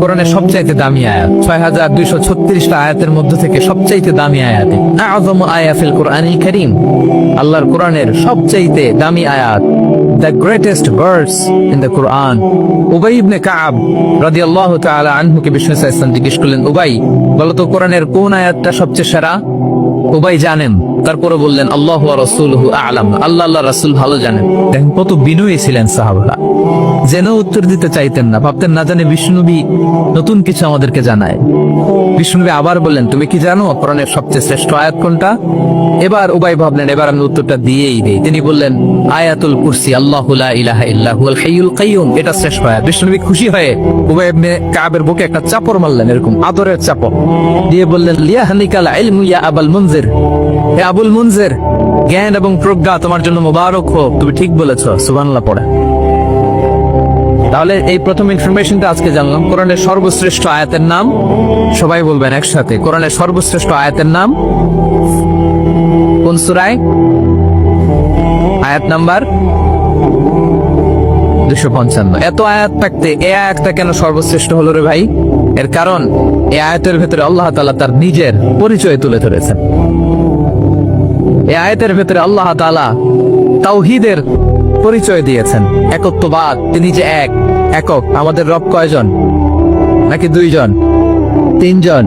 কোরআনের সবচাইতে দামি আয়াত, ৬,২৩৬টা আয়াতের মধ্য থেকে সবচাইতে দামি আয়াত, আযমু আয়া ফিল কোরআনিল কারীম, আল্লাহর কোরআনের সবচাইতে দামি আয়াত, the greatest verse in the Quran। উবাই ইবনে কাব রাদিয়াল্লাহু তাআলা আনহুকে বিষ্ণু সাল্লাল্লাহু আলাইহি ওয়াসাল্লাম জিজ্ঞেস করলেন, উবাই বলো তো কোরআনের কোন আয়াতটা সবচেয়ে সেরা? উবাই জানেন, তারপরে বললেন আল্লাহু ওয়া রাসূলুহু আ'লাম, আল্লাহ আল্লাহ রাসূল ভালো জানেন। দেখেন কত বিনয়ী ছিলেন সাহাবারা, জেনেও উত্তর দিতে চাইতেন না, ভাবতেন না জানে বিষ্ণুনবী নতুন কিছু আমাদেরকে জানায়। বিষ্ণুনবী আবার বললেন, তুমি কি জানো কোরআনের সবচেয়ে শ্রেষ্ঠ আয়াত কোনটা? এবার উবাই ভাবলেন এবার আমি উত্তরটা দিয়েই দেই। তিনি বললেন আয়াতুল কুরসি, আল্লাহু লা ইলাহা ইল্লা হুয়াল হাইয়ুল কাইয়ুম, এটা শ্রেষ্ঠ আয়াত। বিষ্ণুনবী খুশি হয়ে উবাই ইবনে কাবের বুকে একটা চাপড় মারলেন, এরকম আদরের চাপড় দিয়ে বললেন লিয়াহনিকাল ইলমু ইয়া আবুল মুনজির, হে আবুল মুনজির, জ্ঞান এবং প্রজ্ঞা তোমার জন্য মোবারক হোক, তুমি ঠিক বলেছো, সুবহানাল্লাহ পড়ে। তাহলে এই প্রথম ইনফরমেশনটা আজকে জানলাম। কোরআনের সর্বশ্রেষ্ঠ আয়াতের নাম, সবাই বলবেন একসাথে, কোরআনের সর্বশ্রেষ্ঠ আয়াতের নাম কোন সূরায়? আয়াত নাম্বার 255। এত আয়াত থাকতে এই আয়াতটা কেন সর্বশ্রেষ্ঠ হলো রে ভাই? এর কারণ এই আয়াতের ভেতরে আল্লাহ তাআলা তার নিজের পরিচয় তুলে ধরেছেন। এই আয়াতের ভেতরে আল্লাহ তাআলা তাওহীদের পরিচয় দিয়েছেন, একত্ববাদ, তিনি যে একক। আমাদের রব কয়জন? নাকি দুইজন, তিনজন,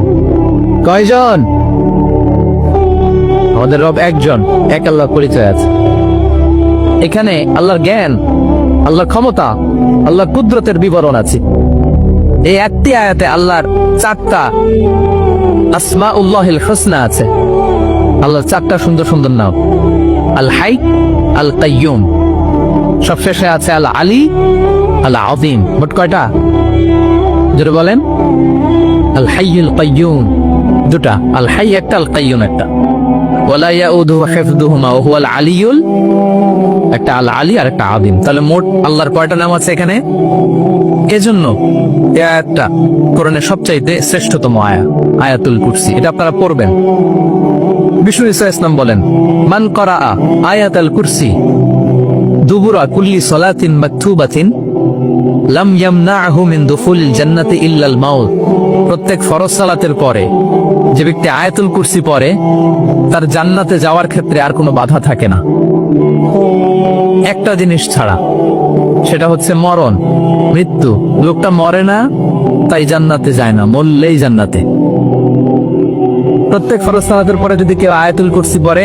কয়জন? আমাদের রব একজন, এক আল্লাহ পরিচয় আছে। এখানে আল্লাহর জ্ঞান, আল্লাহর ক্ষমতা, আল্লাহর কুদরতের বিবরণ আছে। এই একটি আয়াতে আল্লাহর 4টা আসমাউল্লাহিল হুসনা আছে, আল্লাহর 4টা সুন্দর সুন্দর নাম, আল হাই, আল কাইয়ুম, সবশেষে আছে আল আলী, আল আযীম। মোট কয়টা? যেটা বলেন আল হাইয়ুল কাইয়ুম, দুটা, আল হাই একটা, আল কাইয়ুম একটা। ওয়ালা ইয়াউদুহু হিফযুহুমা ওয়া হুয়াল আলিয়ুল, একটা আল আলী আর একটা আযীম। তাহলে মোট আল্লাহর কয়টা নাম আছে এখানে? এজন্য এই আয়াতটা কোরআনের সবচাইতে শ্রেষ্ঠতম আয়াত, আয়াতুল কুরসি। এটা আপনারা পড়বেন। বিষ্ণু ঈসা ইসলাম বলেন, মান করাআ আয়াতুল কুরসি দুবুরা কুল্লি সালাতিন মাকতুবাতিন লাম ইয়ামনাহু মিন দুখুলিল জান্নাতি ইল্লাল মাউত। প্রত্যেক ফরজ সালাতের পরে যে ব্যক্তি আয়াতুল কুরসি পড়ে তার জান্নাতে যাওয়ার ক্ষেত্রে আর কোনো বাধা থাকে না, একটা জিনিস ছাড়া, সেটা হচ্ছে মরণ, মৃত্যু। লোকটা মরে না তাই জান্নাতে যায় না, মরলেই জান্নাতে। প্রত্যেক ফরজ সালাতের পরে যদি কেউ আয়াতুল কুরসি পড়ে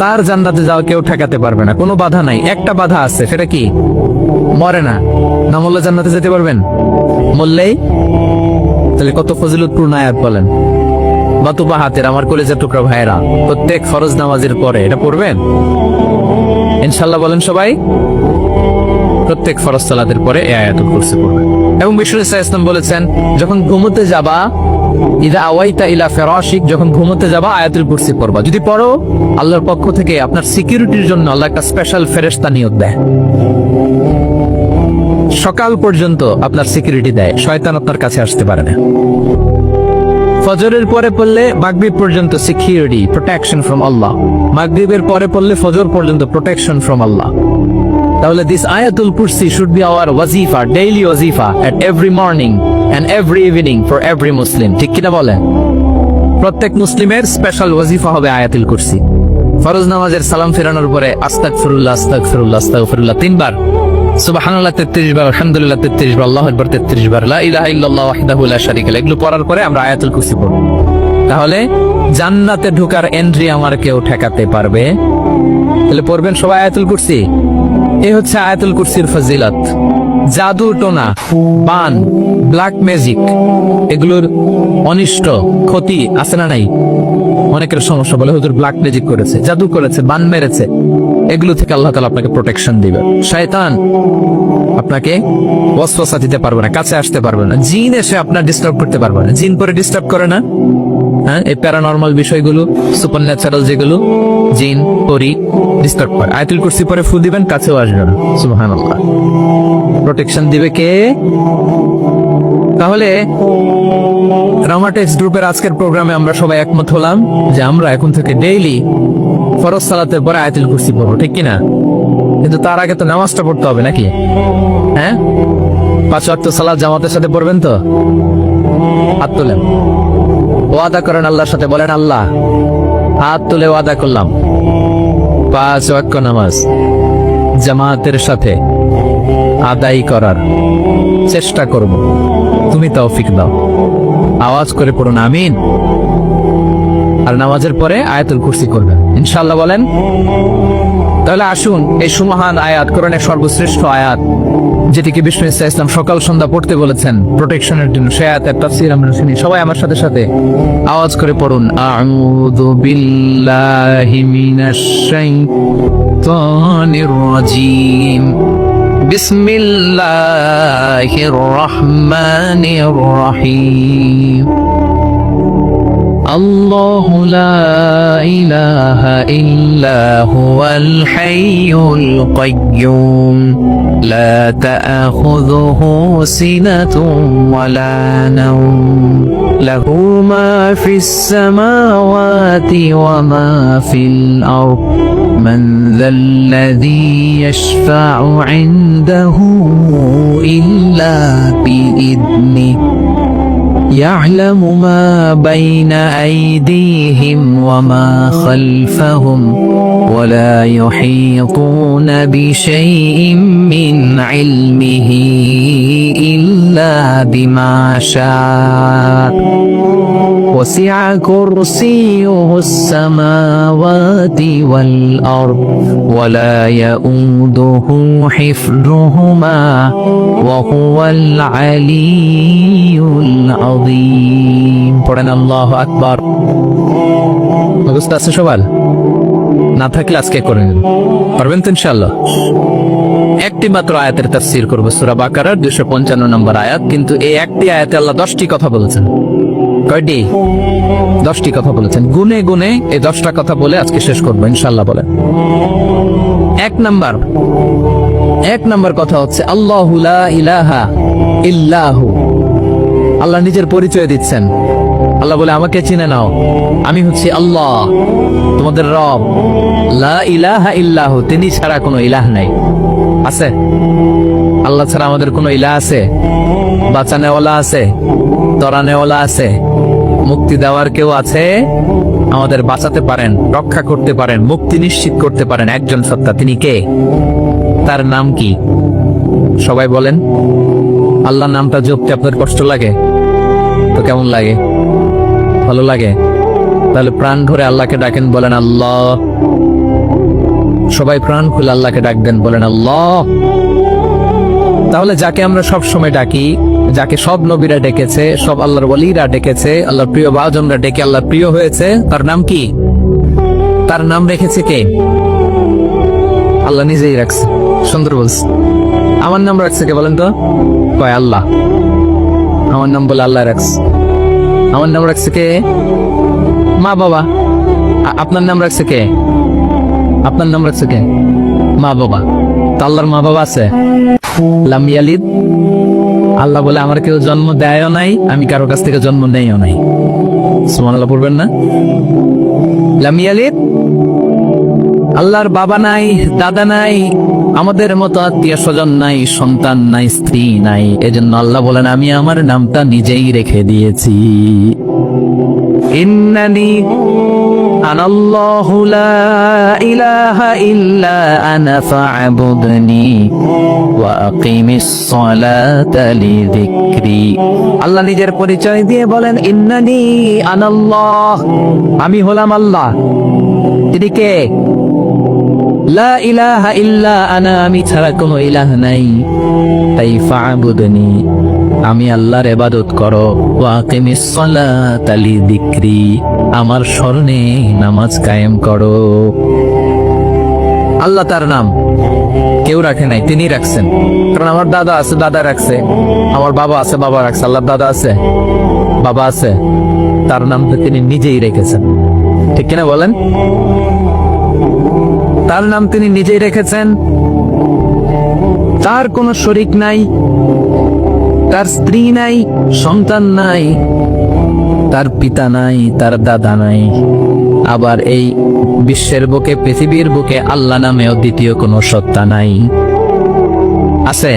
তার জান্নাতে যাওয়া কেউ ঠেকাতে পারবে না, কোনো বাধা নাই। একটা বাধা আছে, সেটা কি? মরে না, না মরলে জান্নাতে যেতে পারবেন, মরলেই। তাহলে কত ফজিলতপূর্ণ আয়াত বলেন। বাতুবা হাতের আমার কলেজের টুকরা ভাইরা, প্রত্যেক ফরজ নামাজের পরে এটা পড়বেন ইনশাআল্লাহ, বলেন সবাই। প্রত্যেক ফরজ সালাতের পরে এই আয়াতুল কুরসি পড়বেন। এবং বিষ্ণু ইসলাম বলেছেন, যখন ঘুমোতে যাবা, ইদা আওয়াইতা ইলা ফিরাশিক, যখন ঘুমোতে যাবা আয়াতুল কুরসি পড়বা। যদি পড়ো, আল্লাহর পক্ষ থেকে আপনার সিকিউরিটির জন্য আল্লাহ একটা স্পেশাল ফেরেশতা নিয়োগ দেয়, সকাল পর্যন্ত আপনার সিকিউরিটি দেয়, শয়তান আপনার কাছে আসতে পারে না। ফজরের পরে পড়লে মাগরিব পর্যন্ত সিকিউরিটি, প্রোটেকশন ফ্রম আল্লাহ। মাগরিবের পরে পড়লে ফজর পর্যন্ত প্রোটেকশন ফ্রম আল্লাহ। তাহলে দিস আয়াতুল কুরসি শুড বি আওয়ার ওয়াজিফা, ডেইলি ওয়াজিফা, at every morning and every evening for every Muslim. ঠিক কিনা বলেন? প্রত্যেক মুসলিমের স্পেশাল ওয়াজিফা হবে আয়াতুল কুরসি। ফরজ নামাজের সালাম ফেরানোর পরে আস্তাগফিরুল্লাহ, আস্তাগফিরুল্লাহ, আস্তাগফিরুল্লাহ 3 বার, সুবহানাল্লাহ 33 বার, আলহামদুলিল্লাহ 33 বার, আল্লাহু আকবার 33 বার, লা ইলাহা ইল্লাল্লাহ ওয়াহদাহু লা শারীকা লাহু। এগুলো পড়ার পরে আমরা আয়াতুল কুরসি পড়ব। তাহলে জান্নাতে ঢোকার এন্ট্রি আমার কেউ ঠেকাতে পারবে? তাহলে পড়বেন সবাই আয়াতুল কুরসি। এই হচ্ছে আয়াতুল কুরসির ফজিলত। জাদু টোনা, বান, ব্ল্যাক ম্যাজিক, এগুলোর অনিষ্ট ক্ষতি আছে না নাই? অনেকের সমস্যা বলে হুজুর ব্ল্যাক ম্যাজিক করেছে, জাদু করেছে, বান মেরেছে, এগুলো থেকে আল্লাহ তাআলা আপনাকে প্রোটেকশন দিবে। শয়তান আপনাকে ওয়াসওয়াসা দিতে পারবে না, কাছে আসতে পারবে না। জিন এসে আপনার ডিস্টার্ব করতে পারবে না। জিন পরে ডিস্টার্ব করে না? হ্যাঁ, এই প্যারানরমাল বিষয়গুলো, সুপারন্যাচারাল যেগুলো, জিন পরি ডিস্টার্ব করে। আয়াতুল কুরসি পরে ফু দিবেন, কাছেও আসবে না। সুবহানাল্লাহ, প্রোটেকশন দিবে কে? তাহলে রামাটেক্স গ্রুপের আজকের প্রোগ্রামে আমরা সবাই একমত হলাম যে আমরা এখন থেকে ডেইলি ফরজ সালাতের পরে আয়াতুল কুরসি পড়বো, ঠিক কিনা? কিন্তু তার আগে তো নামাজটা পড়তে হবে নাকি? হ্যাঁ, 5 ওয়াক্ত সালাত জামাতের সাথে পড়বেন তো? হাত তোলেন, ওয়াদা করেন আল্লাহর সাথে, বলেন আল্লাহ হাত তুলে ওয়াদা করলাম 5 ওয়াক্ত নামাজ জামাতের সাথে আদায় করার চেষ্টা করব, তুমি তৌফিক দাও। আওয়াজ করে পড়ুন আমিন। আর নামাজের পরে আয়াতুল কুরসি করবেন ইনশাআল্লাহ, বলেন। তাহলে আসুন এই সুমহান আয়াত, কোরআনের সর্বশ্রেষ্ঠ আয়াত, যেটিকে বিষ্ণু ইসা ইসলাম সকাল সন্ধ্যা পড়তে বলেছেন প্রোটেকশনের জন্য, সে আয়াতের তাফসীর আমরা শুনি। সবাই আমার সাথে সাথে আওয়াজ করে পড়ুন, আউযু বিল্লাহি মিনাশ শাইতানির রাজীম, বিসমিল্লাহির রহমানির রহিম। الله لا إله إلا هو الحي القيوم لا تأخذه سنة ولا نوم له ما في السماوات وما في الأرض من ذا الذي يشفع عنده إلا بإذنه يعلم ما بين أيديهم وما خلفهم ولا يحيطون بشيء من علمه إلا بما شاء وسع كرسيه السماوات والأرض ولا يؤوده حفظهما وهو العلي العظيم পড়েন আল্লাহু আকবার। মুখস্থ আছে সবার? না থাকলে আজকে করে নেন, পারবেন তো ইনশাআল্লাহ। একটি মাত্র আয়াতের তাফসীর করব, সূরা বাকারার 255 নম্বর আয়াত। কিন্তু এই একটি আয়াতে আল্লাহ 10টি কথা বলেছেন। কয়টি? 10টি কথা বলেছেন। গুনে গুনে এই 10টা কথা বলে আজকে শেষ করবো ইনশাআল্লাহ। বলেন এক নাম্বার কথা হচ্ছে আল্লাহু লা ইলাহা ইল্লাহু। আল্লাহ নিজের পরিচয় দিচ্ছেন। আল্লাহ বলে আমাকে চিনে নাও, আমি হচ্ছি আল্লাহ তোমাদের রব। লা ইলাহা ইল্লাহু, তিনি ছাড়া কোনো ইলাহ নাই। আছে? আল্লাহ ছাড়া আমাদের কোনো ইলাহ আছে? বাঁচানেওয়ালা আছে? তরানেওয়ালা আছে? মুক্তি দেওয়ার কেউ আছে? আমাদের বাঁচাতে পারেন, রক্ষা করতে পারেন, মুক্তি নিশ্চিত করতে পারেন একজন সত্তা। তিনি কে? তার নাম কি? সবাই বলেন। আল্লাহ নামটা জপতে আপনার কষ্ট লাগে তো কেমন লাগে? ভালো লাগে? তাহলে প্রাণ ভরে আল্লাহকে ডাকেন, বলেন আল্লাহ। সবাই প্রাণ খুলে আল্লাহকে ডাকবেন, বলেন আল্লাহ। তাহলে যাকে আমরা সব সময় ডাকি, যাকে সব নবীরা ডেকেছে, সব আল্লাহর ওয়ালিরা ডেকেছে, আল্লাহর প্রিয় ভাজনরা ডেকে আল্লাহর প্রিয় হয়েছে, তার নাম কি? তার নাম রেখেছে কে? আল্লাহ নিজেই রাখছে। সুন্দর বলছে। আমার নাম রাখছে কে বলেন তো? কয় আল্লাহ। আমার নাম বলে আল্লাহ রাখছে। আমার নাম রাখছে কে? মা বাবা। আপনার নাম রাখছে কে? আপনার নাম রাখছে কে? মা বাবা। তা আল্লাহর মা বাবা আছে? লাম ইয়ালিদ। আল্লাহ বলে আমার কেউ জন্ম দেয়ও নাই, আমি কারো কাছ থেকে জন্ম নেইও নাই। সুবহানাল্লাহ পড়বেন না? লাম ইয়ালিদ। আল্লাহর বাবা নাই, দাদা নাই, আমাদের মতো আত্মীয় স্বজন নাই, সন্তান নাই, স্ত্রী নাই। এজন্য আল্লাহ বলেন আমি আমার নামটা নিজেই রেখে দিয়েছি। ইন্নানি আনাল্লাহু লা ইলাহা ইল্লা আনা ফা'বুদনি ওয়া আকিমিস সালাতা লিযিকরি। আল্লাহ নিজের পরিচয় দিয়ে বলেন ইন্নানি আনাল্লাহ, আমি হলাম আল্লাহ। তিনি কে? লা ইলাহা ইল্লা আনা, আমি ছাড়া কোনো ইলাহ নাই। তাই ফা'বুদনি, আমি আল্লাহর ইবাদত করো। ওয়া আকিমিস সালাতা লিযিকরি, আমার স্মরণে নামাজ কায়েম করো। আল্লাহ তার নাম কেউ রাখে নাই, তিনি রাখছেন। কারণ আমার দাদা আছে, দাদা রাখছে। আমার বাবা আছে, বাবা রাখছে। আল্লাহর দাদা আছে, বাবা আছে, তার নামটা তিনি নিজেই রেখেছেন। ঠিক কিনা বলেন? তার নাম তিনি নিজেই রেখেছেন। তার কোনো শরীক নাই, তার স্ত্রী নাই, সন্তান নাই, তার পিতা নাই, তার দাদা নাই। আবার এই বিশ্বের বুকে, পৃথিবীর বুকে আল্লাহ নামেও দ্বিতীয় কোনো সত্তা নাই। আছে?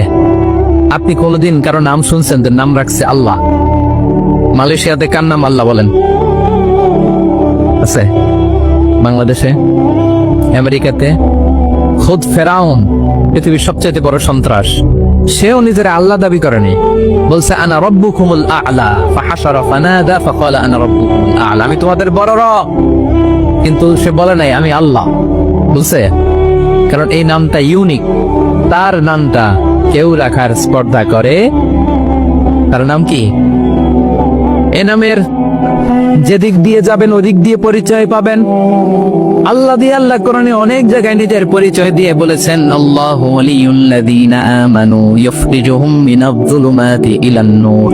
আপনি কোনোদিন কারো নাম শুনছেন যে নাম রাখছে আল্লাহ? মালয়েশিয়াতে কার নাম আল্লাহ বলেন? আছে? বাংলাদেশে, আমেরিকাতে খুদ ফেরাউন, পৃথিবীর সবচেয়ে বড় সন্ত্রাস, সেও নিজের আল্লাহ দাবি করেনি। বলছে আনা রব্বুকুমুল আ'লা, ফাহাশারা ফানাদা ফাকালা আনা রব্বুকুমুল আ'লা, আমি তোমাদের বড় রব। কিন্তু সে বলে নাই আমি আল্লাহ, বুঝছে? কারণ এই নামটা ইউনিক। তার নামটা কেউ রাখার স্পর্ধা করে। তার নাম কি? এ নামের যেদিক দিয়ে যাবেন ওদিক দিয়ে পরিচয় পাবেন। আল্লাহ দিয়ে আল্লাহ কোরআনে অনেক জায়গায় নিজের পরিচয় দিয়ে বলেছেন, আল্লাহু ওয়ালিয়ুল্লাযীনা আমানু ইখরিজুহুম মিনায-যুলুমাতি ইলান-নূর।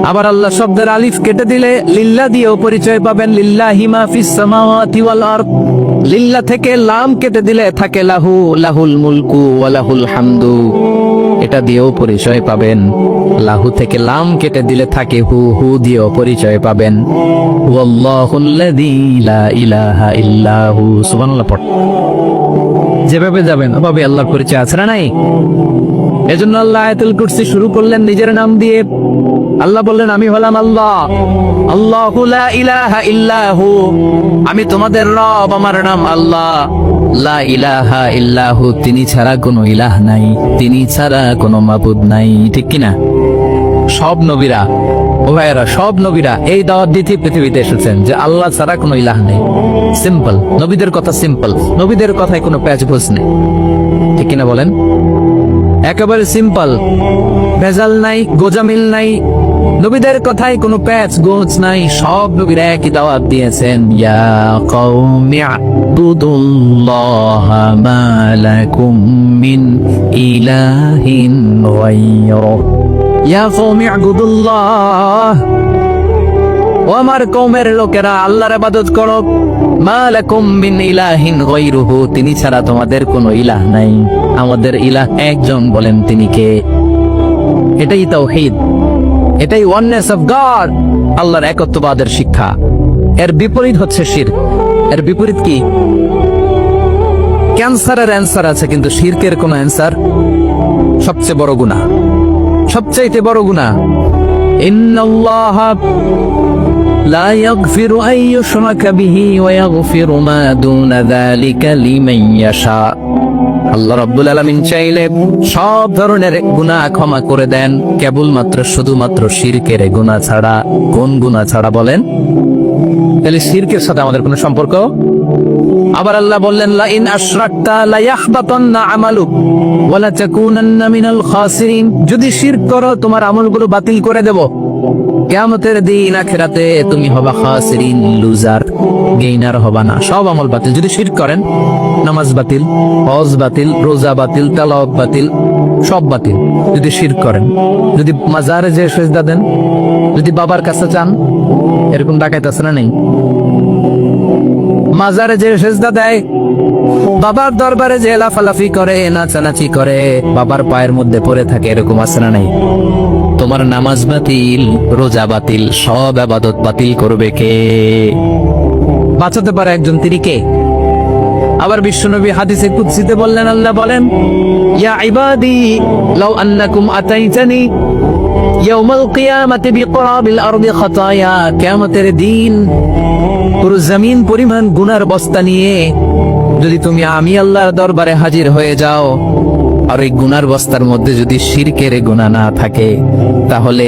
আবার আল্লাহ শব্দের আলিফ কেটে দিলে লিল্লাহ দিয়েও পরিচয় পাবেন। লিল্লাহি মা ফিস সামাওয়াতি ওয়াল আরদ। লিল্লাহ থেকে লাম কেটে দিলে থাকে লাহু, লাহুল মুলকু ওয়া লাহুল হামদু, এটা দিয়েও পরিচয় পাবেন। লাহু থেকে লাম কেটে দিলে থাকে হু, হু দিয়েও পরিচয় পাবেন। ওয়াল্লাহুল্লাযী লা ইলাহা ইল্লা হু। সুবহানাল্লাহ পড়। যেভাবে যাবেন ওভাবে আল্লাহর পরিচয় আছে না নাই? এজন্য আল্লাহ আয়াতুল কুরসি শুরু করলেন নিজের নাম দিয়ে। আল্লাহ বললেন আমি হলাম আল্লাহ, আল্লাহু লা ইলাহা ইল্লা হু, আমি তোমাদের রব, আমার নাম আল্লাহ। লা ইলাহা ইল্লা হু, তিনি ছাড়া কোনো ইলাহ নাই, তিনি ছাড়া কোনো মাবুদ নাই। ঠিক কিনা? সব নবীরা, ও ভাইয়েরা, সব নবীরা এই দাওয়াত দিতে পৃথিবীতে এসেছেন যে আল্লাহ ছাড়া কোনো ইলাহ নেই। সিম্পল, নবীদের কথা সিম্পল, নবীদের কথায় কোনো প্যাচগোছ নেই। ঠিক কিনা বলেন? একেবারে সিম্পল, ভেজাল নাই, গোজামিল নাই, নবীদের কথায় কোনো প্যাচ গোছ নাই। সব নবীরা একই দাওয়াত দিয়েছেন, ইয়া কওমি আবুদুল্লাহ মা লাকুম মিন ইলাহিন গায়রুহু। ইয়া কওমি আবুদুল্লাহ, ও আমার কওমের লোকেরা আল্লাহর ইবাদত করো। মা লাকুম মিন ইলাহিন গায়রুহু, তিনি ছাড়া তোমাদের কোনো ইলাহ নাই। আমাদের ইলাহ একজন, বলেন তিনি কে? এটাই তাওহীদ, এটাই ওয়াননেস অফ গড, আল্লাহর একত্ববাদের শিক্ষা। এর বিপরীত হচ্ছে শিরক। এর বিপরীত কি? ক্যান্সারের অ্যান্সার আছে কিন্তু শিরকের কোনো অ্যান্সার। সবচেয়ে বড় গুনাহ, সবচাইতে বড় গুনাহ। ইন্নাল্লাহা লা ইয়াগফিরু আন ইউশরাকা বিহি ওয়া ইয়াগফিরু মা দুনা যালিকা লিমান ইয়াশা। আল্লাহ রাব্বুল আলামিন চাইলে সব ধরনের গুনাহ ক্ষমা করে দেন, কেবলমাত্র শুধুমাত্র শিরকের গুনাহ ছাড়া। কোন গুনাহ ছাড়া বলেন? তাহলে শিরকের সাথে আমাদের কোনো সম্পর্ক? আবার আল্লাহ বললেন, লা ইন আশরাকতা লা ইয়াহবাতান্না আমালুক ওয়া লা তাকুনান্না মিনাল খাসিরিন। যদি শিরক করো তোমার আমলগুলো বাতিল করে দেব। কিয়ামতের দিন আখিরাতে তুমি হবা খাসিরিন, লুজার, গেইনার হবা না। সব আমল বাতিল যদি শিরক করেন। নামাজ বাতিল, হজ বাতিল, রোজা বাতিল, তেলাওয়াত বাতিল, সব বাতিল যদি শিরক করেন। যদি মাজারে যে সেজদা দেন, যদি বাবার কাছে চান, এরকম ডাকাইত আছে না নেই? মাজারে যে সেজদা দেয়, বাবার দরবারে যে লাফালাফি করে, নাচানাচি করে, বাবার পায়ের মধ্যে পড়ে থাকে, এরকম আছে না নেই? তোমার নামাজ বাতিল, রোজা বাতিল, সব ইবাদত বাতিল করবে কে? বাঁচাতে পারে একজন, তিনি কে? আবার বিশ্বনবী হাদিসে কুদসিতে বললেন, আল্লাহ বলেন, ইয়া ইবাদি লাউ আন্নাকুম আতাইতানি ইয়াউমাল কিয়ামাতি বিকরাবিল আরদি খাতায়া। কিয়ামতের দিন পুরো জমিন পরিমাণ গুনার বস্তা নিয়ে যদি তুমি আমি আল্লাহর দরবারে হাজির হয়ে যাও, আর এই গুনার বস্তার মধ্যে যদি শিরকের গুনাহ না থাকে, তাহলে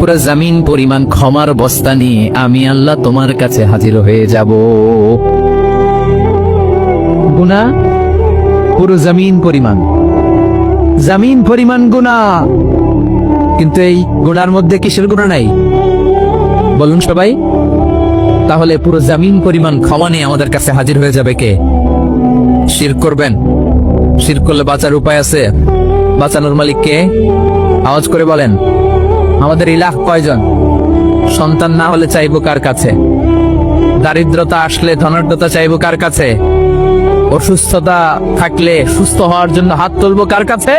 পুরো জমিন পরিমাণ ক্ষমার বস্তা নিয়ে আমি আল্লাহ তোমার কাছে হাজির হয়ে যাব। গুনাহ পুরো জমিন পরিমাণ, জমিন পরিমাণ গুনাহ। কিন্তু এই গুনার মধ্যে কিসের গুনাহ নাই বলুন সবাই? তাহলে পুরো জমিন পরিমাণ ক্ষমা নিয়ে আমাদের কাছে হাজির হয়ে যাবে কে? শিরক করবেন? শিরক করলে বাঁচার উপায় আছে? বাঁচানোর মালিক কে? আওয়াজ করে বলেন। আমাদের ইলাহ কয়জন? সন্তান না হলে চাইবো কার কাছে? দারিদ্রতা আসলে ধনাঢ্যতা চাইবো কার কাছে? অসুস্থতা থাকলে সুস্থ হওয়ার জন্য হাত তুলবো কার কাছে?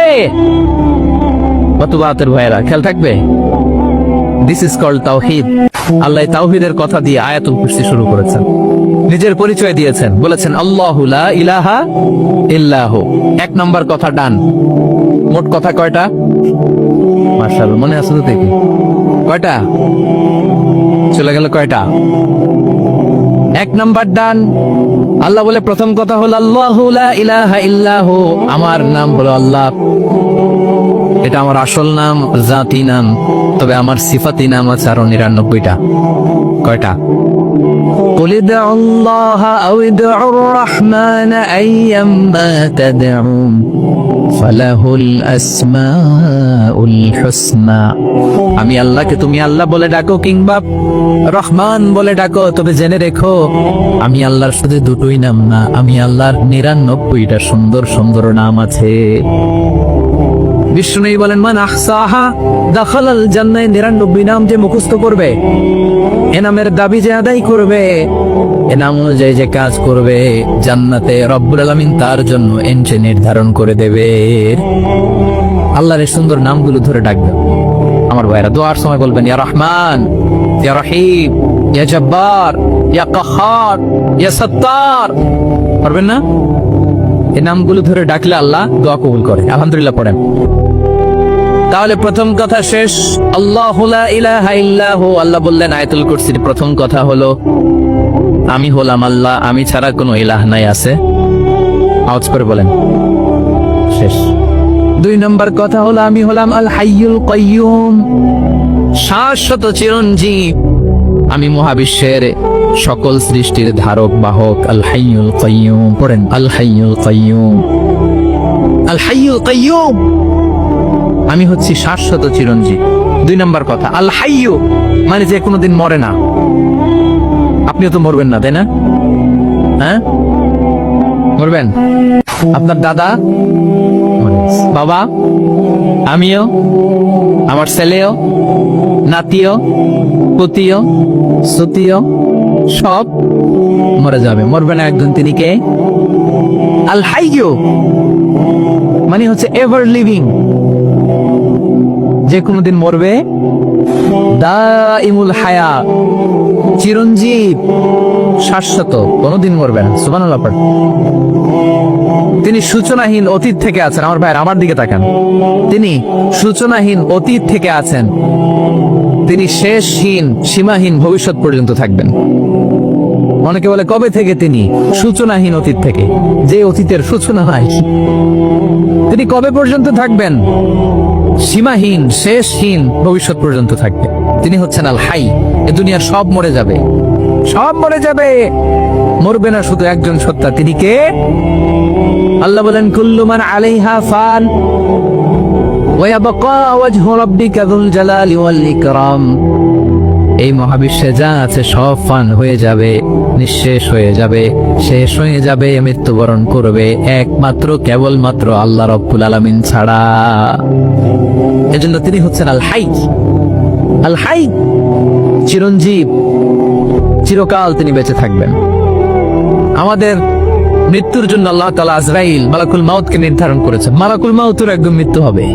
কত বাতের ভাইয়েরা, খেয়াল থাকবে। দিস ইজ কল্ড তাওহীদ। আল্লাহ তাওহীদের কথা দিয়ে আয়াতুল কুরসি শুরু করেছেন। নিজের পরিচয় দিয়েছেন, বলেছেন আল্লাহু লা ইলাহা ইল্লাহু। এক নম্বর কথা ডান। মোট কথা কয়টা? মাশাআল্লাহ, মনে আছে তো দেখি কয়টা চলে গেল? কয়টা? এক নাম্বার ডান। আল্লাহ বলে প্রথম কথা হলো আল্লাহু লা ইলাহা ইল্লাহু, আমার নাম হলো আল্লাহ। এটা আমার আসল নাম, জাতি নাম। তবে আমার সিফাতি নাম আছে আরো 99টা। কয়টা? قل ادعوا الله أو ادعوا الرحمن أيما تدعوا فله الأسماء الحسنى। আমি আল্লাহকে তুমি আল্লাহ বলে ডাকো কিংবা রহমান বলে ডাকো, তবে জেনে রেখো আমি আল্লাহর শুধু দুটোই নাম না, আমি আল্লাহর 99টা সুন্দর সুন্দর নাম আছে। বিষ্ণু বলেন মান আহসাহা দাখালাল জান্নাহ। 99 নাম যে মুখস্থ করবে, এ নামের দাবি যে আদায় করবে, এ নাম অনুযায়ী যে কাজ করবে, জান্নাতে রব্বুল আলামিন তার জন্য এন্ট্রি নির্ধারণ করে দেবে। আল্লাহর এই সুন্দর নামগুলো ধরে ডাকবে। আমার ভাইরা দোয়ার সময় বলবেন ইয়া রহমান, ইয়া রহিম, ইয়া জব্বার, ইয়া কাহ্হার, ইয়া সত্তার। পারবেন না? এই নামগুলো ধরে ডাকলে আল্লাহ দোয়া কবুল করে। আলহামদুলিল্লাহ পড়েন। তাহলে প্রথম কথা শেষ। আল্লাহু লা ইলাহা ইল্লাহু। আল্লাহ বললেন আয়াতুল কুরসির প্রথম কথা হলো আমি হলাম আল্লাহ, আমি ছাড়া কোনো ইলাহ নাই আছে। আওয়াজ করে বলেন, শেষ। দুই নম্বর কথা হলো আমি হলাম আল হাইয়ুল কাইয়ুম, শাশ্বত চিরঞ্জীব। আমি মহাবিশ্বের সকল সৃষ্টির ধারক বাহক। আল হাইয়ুল কাইয়ুম পড়েন, আল হাইয়ুল কাইয়ুম, আল হাইয়ুল কাইয়ুম। আমি হচ্ছি শাশ্বত চিরঞ্জীব। দুই নম্বর কথা আল হাইয়ু মানে যে কোনোদিন মরে না। আপনিও তো মরবেন না, তাই না? হ্যাঁ, মরবেন। আপনার দাদা, বাবা, আমিও, আমার ছেলেও, নাতিও, পুতিও, সুতিও সব মরে যাবে। মরবে না একজন, তিনি কে? আল হাইয়ু মানে হচ্ছে এভার লিভিং, যে কোনোদিন মরবে। দাইমুল হায়া চিরঞ্জীব, শাশ্বত, কোনোদিন মরবে না। সুবহানাল্লাহ পড়েন। তিনি সূচনাহীন অতীত থেকে আছেন। আমার ভাইয়ের আমার দিকে তাকান। তিনি সূচনাহীন অতীত থেকে আছেন, তিনি শেষহীন সীমাহীন ভবিষ্যৎ পর্যন্ত থাকবেন। অনেকে বলে কবে থেকে? তিনি সূচনাহীন অতীত থেকে, যে অতীতের সূচনা নাই। তিনি কবে পর্যন্ত থাকবেন? সীমাহীন শেষহীন ভবিষ্যৎ পর্যন্ত থাকবে। তিনি হচ্ছেন আল হাই। এ দুনিয়ার সব মরে যাবে, সব মরে যাবে, মরবে না শুধু একজন সত্তা। তিনি কে? আল্লাহ বলেন কুল্লু মান আলাইহা ফান ওয়া ইয়াবকা ওয়াজহু রাব্বিকা যুল জালালি ওয়াল ইকরাম। এই মহাবিশ্বে যা আছে সব ফান হয়ে যাবে, নিঃশেষ হয়ে যাবে, শেষ হয়ে যাবে, মৃত্যুবরণ করবে একমাত্র কেবলমাত্র আল্লাহ রব্বুল আলামিন ছাড়া। এজন্য তিনি হচ্ছেন আল হাই। আল হাই চিরঞ্জীব, চিরকাল তিনি বেঁচে থাকবেন। আমাদের মৃত্যুর জন্য আল্লাহ তাআলা আজরাইল মালাকুল মাউতকে নির্ধারণ করেছেন। মালাকুল মাউতের একদম মৃত্যু হবে,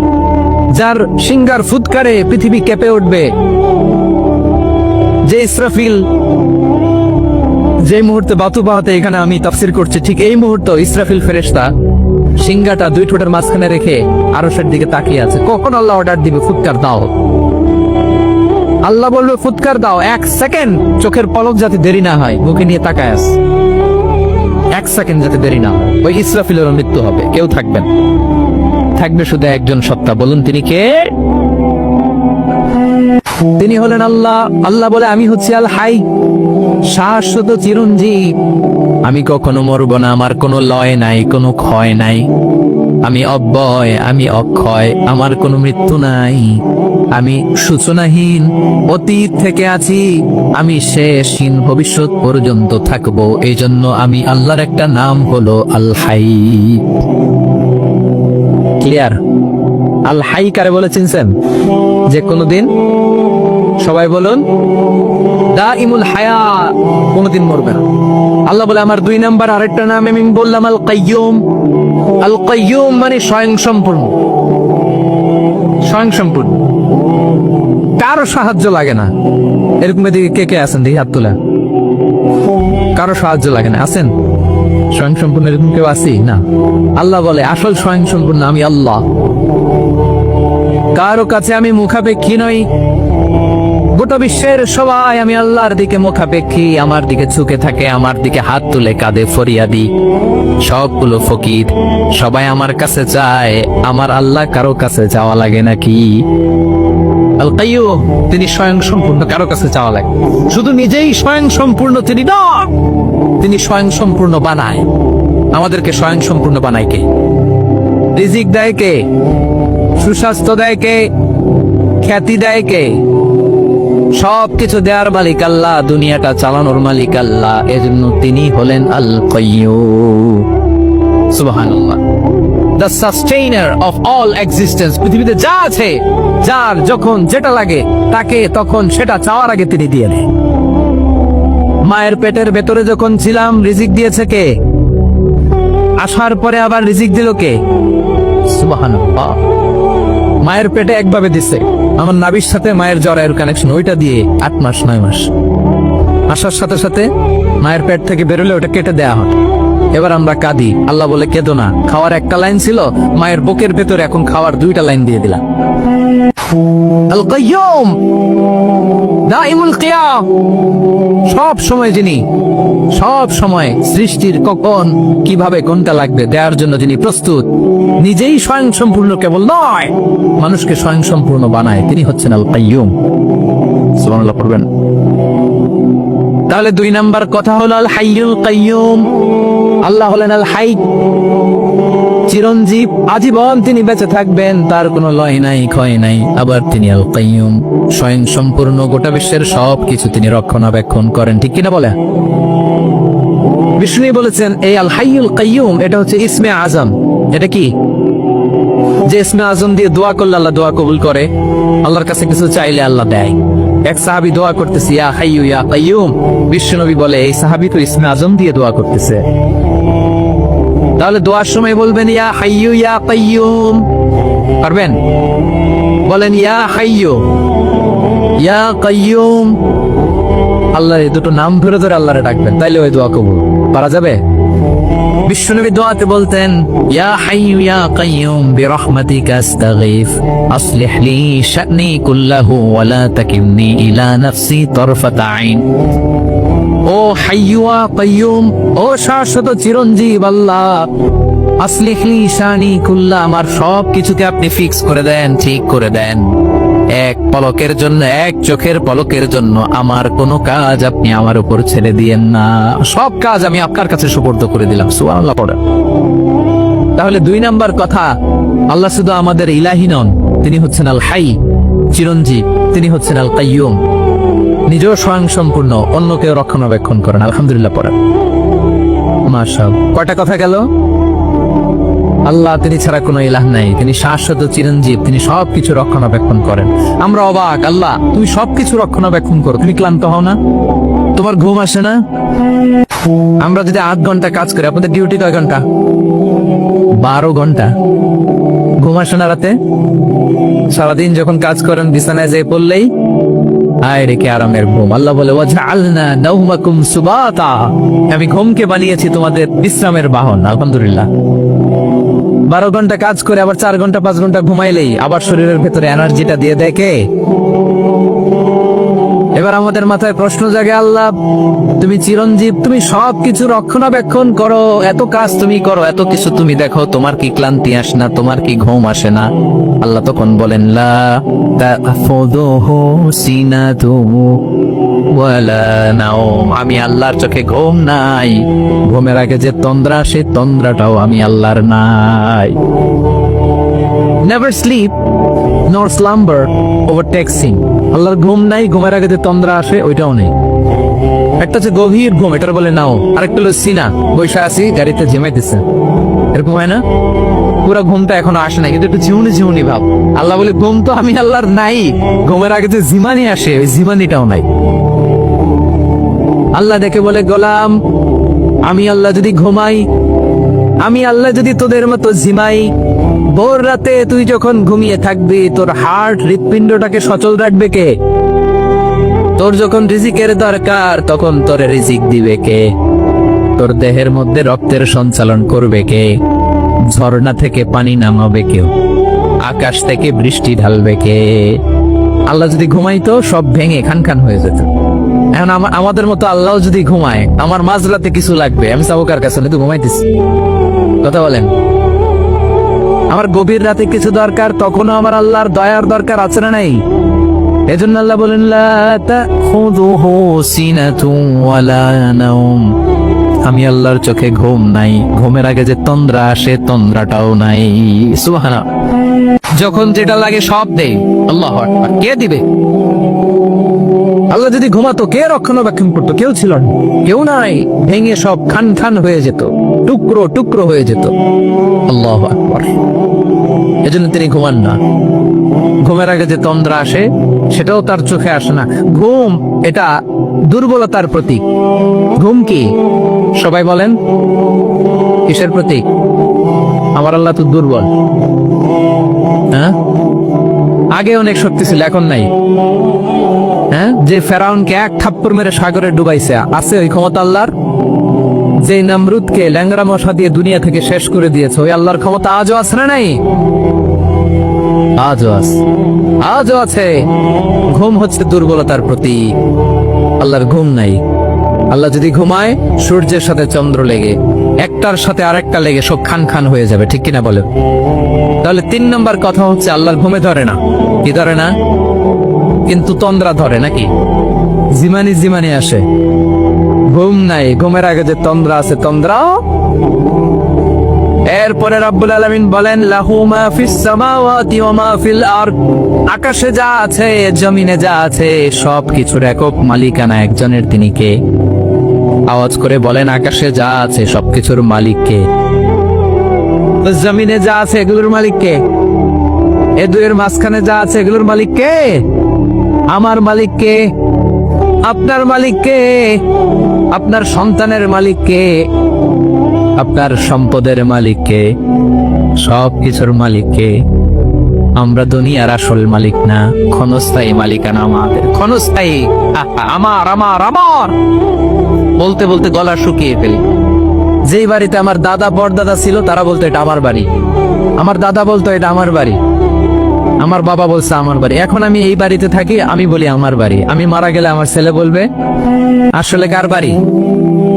যার সিংহার ফুৎকারে পৃথিবী কেঁপে উঠবে। যে ইসরাফিল যে মুহূর্তে বাতু বাহাতে এখানে আমি তাফসীর করছি, ঠিক এই মুহূর্তে ইসরাফিল ফেরেশতা সিংহাটা দুই ঠোঁটের মাঝখানে রেখে আরশের দিকে তাকিয়ে আছে। কখন আল্লাহ অর্ডার দিবে ফুৎকার দাও, আল্লাহ বলবে ফুৎকার দাও, 1 সেকেন্ড চোখের পলক যাতে দেরি না হয়, মুখে নিয়ে তাকায় আছে, 1 সেকেন্ড যাতে দেরি না হয়। ওই ইসরাফিলের মৃত্যু হবে, কেউ থাকবেন, থাকবে শুধু একজন সত্তা। বলুন তিনি কে? তিনি হলেন আল্লাহ। আল্লাহ বলে আমি হচ্ছি আল হাই, শাশ্বত চিরঞ্জীব। আমি কখনো মরব না, আমার কোনো লয় নাই, কোনো ক্ষয় নাই। আমি অব্যয়, আমি অক্ষয়, আমার কোনো মৃত্যু নাই। আমি সূচনাহীন অতীত থেকে আছি, আমি শেষহীন ভবিষ্যৎ পর্যন্ত থাকবো। এই জন্য আমি আল্লাহর একটা নাম হলো আল হাই। ক্লিয়ার? আল হাই কারে বলে চিনছেন? যে কোনোদিন, সবাই বলুন, দাইমুল হায়া, কোনোদিন মরবে না। আল্লাহ বলে আমার 2 নাম্বার আরেকটা নাম আমি বললাম আল কাইয়ুম। আল কাইয়ুম মানে স্বয়ং সম্পূর্ণ, স্বয়ং সম্পূর্ণ, কারো সাহায্য লাগে না। এরকম এদিকে কে কে আছেন? দেখি হাত তোলা। কারো সাহায্য লাগে না, আছেন স্বয়ং সম্পূর্ণ এরকম কেউ আছি না? আল্লাহ বলে আসল স্বয়ং সম্পূর্ণ আমি আল্লাহ। কারো কাছে আমি মুখাপেক্ষী নই, গোটা বিশ্বের সবাই আমি আল্লাহর দিকে মুখাপেক্ষী, আমার দিকে ঝুঁকে থাকে, আমার দিকে হাত তুলে কাঁদে ফরিয়াদি। সবগুলো ফকির, সবাই আমার কাছে চায়, আমার আল্লাহ কারো কাছে যাওয়া লাগে নাকি? আল কাইয়ুম, তিনি স্বয়ং সম্পূর্ণ, কারো কাছে চাওয়া লাগে। শুধু নিজেই স্বয়ং সম্পূর্ণ তিনি নন, তিনি স্বয়ং সম্পূর্ণ বানায়। আমাদেরকে স্বয়ং সম্পূর্ণ বানায় কে? রিজিক দেয় কে? সুস্বাস্থ্য দেয় কে? খ্যাতি দেয় কে? সবকিছু দেওয়ার মালিক আল্লাহ, দুনিয়াটা চালানোর মালিক আল্লাহ। এজন্য তিনি হলেন আল কাইয়ুম। সুবহানাল্লাহ, the sustainer of all existence. পৃথিবীতে যা আছে, যার যখন যেটা লাগে তাকে তখন সেটা চাওয়ার আগে তিনি দিয়ে দেন। মায়ের পেটের ভেতরে যখন ছিলাম রিজিক দিয়েছে কে? আসার পরে আবার রিজিক দিল কে? সুবহানাল্লাহ। মায়ের পেটে একভাবে দিছে, আমার নাভির সাথে মায়ের জরায়ুর কানেকশন, ওইটা দিয়ে 8 মাস 9 মাস। আসার সাথে সাথে মায়ের পেট থেকে বেরোলে ওটা কেটে দেয়া হয়। এবার আমরা কাঁদি, আল্লাহ বলে কেঁদো না, খাওয়ার একটা লাইন ছিল, মায়ের বুকের ভেতরে এখন খাওয়ার 2টা লাইন দিয়ে দিলাম। আল কাইয়ুম, দাইমুল কিয়াম, সব সময় যিনি, সব সময় সৃষ্টির কখন কিভাবে কোনটা লাগবে দেওয়ার জন্য যিনি প্রস্তুত, নিজেই স্বয়ং সম্পূর্ণ কেবল নয়, মানুষকে স্বয়ং সম্পূর্ণ বানায়, তিনি হচ্ছেন আল কাইয়ুম। সুবহানাল্লাহ পড়বেন। তাহলে 2 নাম্বার কথা হলো আল হাইয়ুল কাইয়ুম। আল্লাহ হলেন আল হাই, চিরঞ্জীব, আজীবন তিনি বেঁচে থাকবেন, তার কোনো লয় নাই, ক্ষয় নাই। আবার তিনি আল কাইয়ুম, স্বয়ং সম্পূর্ণ, গোটা বিশ্বের সব কিছু তিনি রক্ষণাবেক্ষণ করেন, ঠিক কিনা বলে? বিষ্ণু বলেছেন এই আল হাইয়ুল কাইয়ুম এটা হচ্ছে ইসমে আজম। এটা কি? যে ইসমে আজম দিয়ে দোয়া করলে আল্লাহ দোয়া কবুল করে, আল্লাহর কাছে কিছু চাইলে আল্লাহ দেয়। এক সাহাবী দোয়া করতেছে ইয়া হাইয়ু ইয়া কাইয়ুম, বিশ্বনবী বলে এই সাহাবী তো ইসমে আজম দিয়ে দোয়া করতেছে। তাহলে দোয়ার সময় বলবেন ইয়া হাইয়ু ইয়া কাইয়ুম, পারবেন? বলেন ইয়া হাইয়ু ইয়া কাইয়ুম। আল্লাহর এই দুটো নাম ধরে ধরে আল্লাহরে ডাকবেন, তাইলে ওই দোয়া কবুল। পারা যাবে? বিশ্বনবী দোয়াতে বলতেন ইয়া হাইয়ু ইয়া কাইয়ুম বিরহমাতিকা আস্তাগীথ আসলিহ লি শা'নি কুল্লাহু ওয়া লা তাকিলনি ইলা নাফসি তারফাতা আইন। ও হাইয়ু ইয়া কাইয়ুম, ও শাশ্বত চিরঞ্জীব আল্লাহ, আসলিহ লি শা'নি কুল্লা, আমার সব কিছুকে আপনি ফিক্স করে দেন, ঠিক করে দেন। এক পলকের জন্য, এক চোখের পলকের জন্য আমার কোনো কাজ আপনি আমার উপর ছেড়ে দিয়েন না, সব কাজ আমি আপনার কাছে সুপর্দ করে দিলাম। সুবহানাল্লাহ পড়ে। তাহলে 2 নাম্বার কথা, আল্লাহ শুধু আমাদের ইলাহি নন, তিনি হচ্ছেন আল হাই, চিরঞ্জীব, তিনি হচ্ছেন আল কাইয়ুম, নিজেও স্বয়ং সম্পূর্ণ, অন্যকেও রক্ষণাবেক্ষণ করেন। আলহামদুলিল্লাহ পড়ে। মাশাআল্লাহ, কয়টা কথা গেল? আল্লাহ তিনি ছাড়া কোনো ইলাহ নাই, তিনি শাশ্বত চিরঞ্জীব, তিনি সবকিছু রক্ষণাবেক্ষণ করেন। আমরা অবাক, আল্লাহ তুমি সবকিছু রক্ষণাবেক্ষণ করো, তুমি ক্লান্ত হও না? তোমার ঘুম আসে না? আমরা যদি 8 ঘন্টা কাজ করি, আপনাদের ডিউটি কয় ঘন্টা? 12 ঘন্টা। ঘুম আসে না রাতে? সারাদিন যখন কাজ করেন বিছানায় যেয়ে পড়লেই আয় রেখে আরামের ঘুম। আল্লাহ বলে ওয়াজআলনা নাওমাকুম সুবাতা, আমি ঘুমকে বানিয়েছি তোমাদের বিশ্রামের বাহন। আলহামদুলিল্লাহ। 12 ঘন্টা কাজ করে আবার 4 ঘন্টা 5 ঘন্টা ঘুমাইলেই আবার শরীরের ভেতরে এনার্জিটা দিয়ে দেয় কে? এবার আমাদের মাথায় প্রশ্ন জাগে, আল্লাহ তুমি চিরঞ্জীব, তুমি সবকিছু রক্ষণাবেক্ষণ করো, এত কাজ তুমি করো, এত কিছু তুমি দেখো, তোমার কি ক্লান্তি আসে না? তোমার কি ঘুম আসে না? আল্লাহ তখন বলেন লা তাখুযুহু সিনাতুহু ওয়ালা নাওম, আমি আল্লাহর চোখে ঘুম নাই, ঘুমের আগে যে তন্দ্রা, সেই তন্দ্রাটাও আমি আল্লাহর নাই। Never sleep nor slumber overtakes him, আল্লাহর ঘুম নাই, ঘুমের আগে যে তন্দ্রা আসে ওইটাও নেই। একটা হচ্ছে গভীর ঘুম, এটার বলে নাও, আরেকটা হলো সিনা, বৈশা আছি গাড়িতে ঝিমাইতেছে, এরকম হয় না? পুরো ঘুমটা এখনো আসে না, কিন্তু একটু ঝিমুনি ঝিমুনি ভাব। আল্লাহ বলে ঘুম তো আমি আল্লাহর নাই, ঘুমের আগে যে জিমানি আসে ওই জিমানিটাও নাই। আল্লাহ দেখে বলে গোলাম, আমি আল্লাহ যদি ঘুমাই, আমি আল্লাহ যদি তোদের মতো ঝিমাই, ভোর রাতে তুই যখন ঘুমিয়ে থাকবি তোর হার্ট, হৃৎপিণ্ডটাকে সচল রাখবে কে? তোর যখন রিজিকের দরকার তখন তোর রিজিক দিবে কে? তোর দেহের মধ্যে রক্তের সঞ্চালন করবে কে? ঝর্ণা থেকে পানি নামাবে কেউ? আকাশ থেকে বৃষ্টি ঢালবে কে? আল্লাহ যদি ঘুমাইতো সব ভেঙে খান খান হয়ে যেত। এখন আমাদের মতো আল্লাহ যদি ঘুমায়, আমার মাঝরাতে কিছু লাগবে, আমি যাবো কার কাছে? তুই ঘুমাইতেছি, কথা বলেন। আমার গভীর রাতে কিছু দরকার, তখনও আমার আল্লাহর দয়ার দরকার আছে না নাই? এজন্য আল্লাহ বলেন লা তাখুযুহু সিনাতুন ওয়ালা নাওম। আমি আল্লাহর চোখে ঘুম নাই, ঘুমের আগে যে তন্দ্রা আসে তন্দ্রাটাও নাই। সুবহানাল্লাহ। যখন যেটা লাগে সব দেয় আল্লাহু আকবার। কে দিবে? আল্লাহ যদি ঘুমাতো কে রক্ষণাবেক্ষণ করতো? কেউ ছিল না, কেউ নাই, ভেঙে সব খান খান হয়ে যেত, টুকরো টুকরো হয়ে যেত। আল্লাহু আকবার। এজন্য তিনি ঘুমান না। ঘুমের আগে যে তন্দ্রা আসে সেটাও তার চোখে আসে না। ঘুম এটা দুর্বলতার প্রতীক। ঘুম কি? সবাই বলেন কিসের প্রতীক? আমার আল্লাহ তো দুর্বল। হ্যাঁ, আগে অনেক শক্তি ছিল, এখন নাই। হ্যাঁ, যে ফেরাউনকে এক থাপ্পড় মেরে সাগরে ডুবাইছে, আছে ওই ক্ষমতা আল্লাহর? যে নমরুদকে ল্যাংড়া মশা দিয়ে দুনিয়া থেকে শেষ করে দিয়েছে, ওই আল্লাহর ক্ষমতা আজও আছে না নাই? আজও আছে। ঘুম হচ্ছে দুর্বলতার প্রতীক। আল্লাহর ঘুম নাই। আল্লাহ যদি ঘুমায়, সূর্যের সাথে চন্দ্র লেগে, একটার সাথে আরেকটা লেগে সব খান খান হয়ে যাবে, ঠিক কিনা বলে? তাহলে 3 নম্বর কথা হচ্ছে আল্লাহর ঘুমে ধরে না। কি ধরে না? কিন্তু তন্দ্রা ধরে নাকি? জিমানি জিমানি আসে। ঘুম নাই, ঘুমের আগে যে তন্দ্রা আছে তন্দ্রা। এরপরে রব্বুল আলামিন বলেন লাহু মা ফিস সামাওয়াতি ওয়া মা ফিল আরদ। আকাশে যা আছে, জমিনে যা আছে, সবকিছুর একক মালিকানা একজনের। তিনি কে? আওয়াজ করে বলেন, আকাশে যা আছে সবকিছুর মালিক কে? জমিনে যা আছে এগুলোর মালিক কে? এ দুয়ের মাঝখানে যা আছে এগুলোর মালিক কে? আমার মালিক কে? আপনার মালিক কে? আপনার সন্তানের মালিক কে? আপনার সম্পদের মালিক কে? সব কিছুর মালিক কে? আমরা দুনিয়ার আসল মালিক না, ক্ষণস্থায়ী মালিকানা আমাদের। ক্ষণস্থায়ী। আমার আমার আমার বলতে বলতে গলা শুকিয়ে ফেলি। যেই বাড়িতে আমার দাদা পরদাদা ছিল তারা বলতো এটা আমার বাড়ি, আমার দাদা বলতো এটা আমার বাড়ি, আমার বাবা বলছে আমার বাড়ি। এখন আমি এই বাড়িতে থাকি, আমি বলি আমার বাড়ি। আমি মারা গেলে আমার ছেলে বলবে আসলে কার বাড়ি?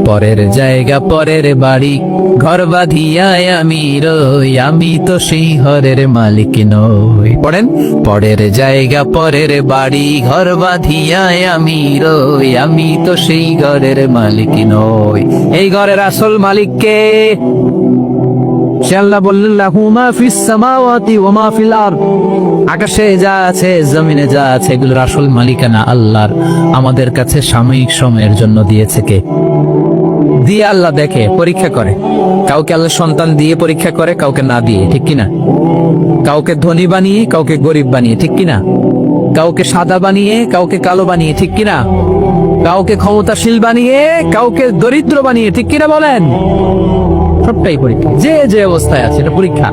পরের জায়গা পরের বাড়ি, ঘর বাঁধিয়ায় আমি রই, আমি তো সেই ঘরের মালিক নই। পড়েন, পরের জায়গা পরের বাড়ি, ঘর বাঁধিয়ায় আমি রই, আমি তো সেই ঘরের মালিক নই। এই ঘরের আসল মালিক কে? আল্লাহ বললেন লাহু মা ফিস সামাওয়াতি ওয়া মা ফিল আরদ। আকাশে যা আছে, জমিনে যা আছে, এগুলোর আসল মালিকানা আল্লাহর। আমাদের কাছে সাময়িক সময়ের জন্য দিয়েছে কে? দিয়ে আল্লাহ দেখে, পরীক্ষা করে। কাউকে আল্লাহ সন্তান দিয়ে পরীক্ষা করে, কাউকে না দিয়ে, ঠিক কিনা? কাউকে ধনী বানিয়ে, কাউকে গরিব বানিয়ে, ঠিক কিনা? কাউকে সাদা বানিয়ে, কাউকে কালো বানিয়ে, ঠিক কিনা? কাউকে ক্ষমতাশীল বানিয়ে, কাউকে দরিদ্র বানিয়ে, ঠিক কিনা বলেন? সবটাই পরীক্ষা। যে যে অবস্থায় আছে এটা পরীক্ষা।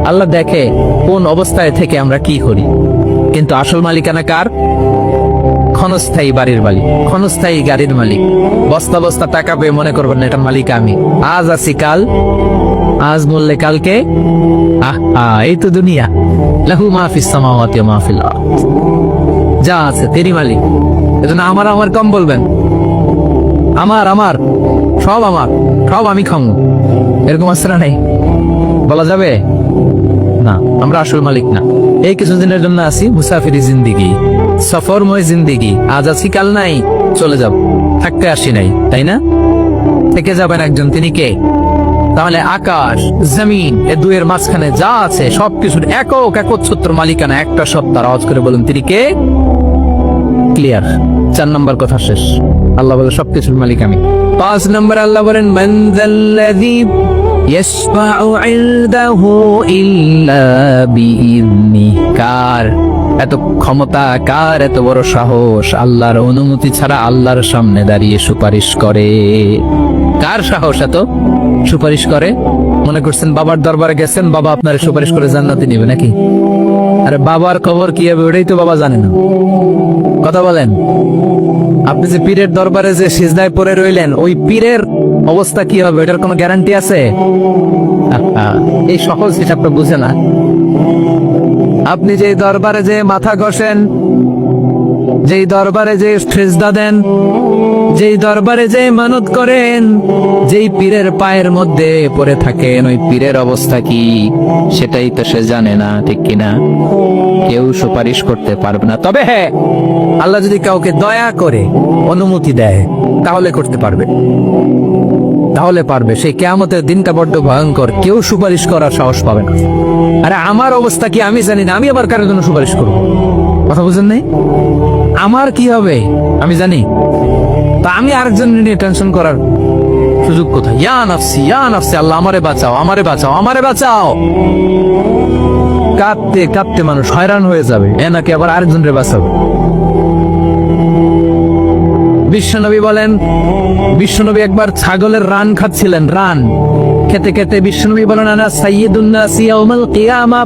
আল্লাহ দেখে কোন অবস্থায় থেকে আমরা কি করি। কিন্তু আসল মালিকানা কার? ক্ষণস্থায়ী বাড়ির মালিক, ক্ষণস্থায়ী গাড়ির মালিক। বস্তা বস্তা টাকা পেয়ে মনে করবেন না এটা মালিক আমি। আজ আছি কাল, আজ বললে কালকে। এই তো দুনিয়া। লাহু মা ফিস সামাওয়াতি ওয়া মা ফিল আরদ। যা আছে তিনি মালিক। এজন্য আমার আমার কম বলবেন। আমার আমার সব আমার, সব আমি খামু, এরকম আসরা নেই, বলা যাবে না। আমরা আসল মালিক না। এই কিছুদিনের জন্য আছি, মুসাফিরি জিন্দিগি, সফরময় জিন্দিগি। আজ আছি কাল নাই, চলে যাব। থাকতে আসি নাই, তাই না? থেকে যাবেন একজন, তিনি কে? তাহলে আকাশ জমিন এ দুয়ের মাঝখানে যা আছে সবকিছুর একক একচ্ছত্র মালিকানা একটা সত্তার। আওয়াজ করে বলুন তিনি কে? ক্লিয়ার। 4 নম্বর কথা শেষ। আল্লাহ বলে সবকিছুর মালিক আমি। 5 নম্বর আল্লাহ বলেন মান যাল্লাযী ইয়াশফাউ ইনদাহু ইল্লা বিইذনি। কার এত ক্ষমতা, কার এত বড় সাহস আল্লাহর অনুমতি ছাড়া আল্লাহর সামনে দাঁড়িয়ে সুপারিশ করে? কার সাহস এত সুপারিশ করে? মনে করছেন বাবার দরবারে গেছেন, বাবা আপনার সুপারিশ করে জান্নাতে নিবে নাকি? আরে বাবার খবর কি হবে ওটাই তো বাবা জানে না। কথা বলেন। আপনি যে পীরের দরবারে যে সিজদায় পড়ে রইলেন, ওই পীরের অবস্থা কি হবে এটার কোনো গ্যারান্টি আছে? এই সহজ হিসাবটা বুঝে না। আপনি যে দরবারে যে মাথা ঘষেন, যেই দরবারে যে সিজদা দেন, যেই দরবারে যে মানত করেন, যেই পীরের পায়ের মধ্যে পড়ে থাকেন, ওই পীরের অবস্থা কি সেটাই তো সে জানে না, ঠিক কিনা? কেউ সুপারিশ করতে পারবে না। তবে হ্যাঁ, আল্লাহ যদি কাউকে দয়া করে অনুমতি দেয় তাহলে করতে পারবে, তাহলে পারবে। সেই কিয়ামতের দিনটা বড্ড ভয়ঙ্কর, কেউ সুপারিশ করার সাহস পাবে না। আরে আমার অবস্থা কি আমি জানি না, আমি আবার কারোর জন্য সুপারিশ করব? কথা বুঝেন নাই? আমার কি হবে আমি জানি, তা আমি আরেকজন নিয়ে টেনশন করার সুযোগ কোথায়? ইয়া নাফসি ইয়া নাফসি, আল্লাহ আমারে বাঁচাও, আমারে বাঁচাও, আমারে বাঁচাও। কাঁদতে কাঁদতে মানুষ হয়রান হয়ে যাবে, এ নাকি আবার আরেকজনের বাঁচাবে। বিশ্বনবী বলেন, বিশ্বনবী একবার ছাগলের রান খাচ্ছিলেন, রান খেতে খেতে বিশ্বনবী বলেন, আনা সাইয়্যিদুন নাসি ইয়াউমাল কিয়ামা,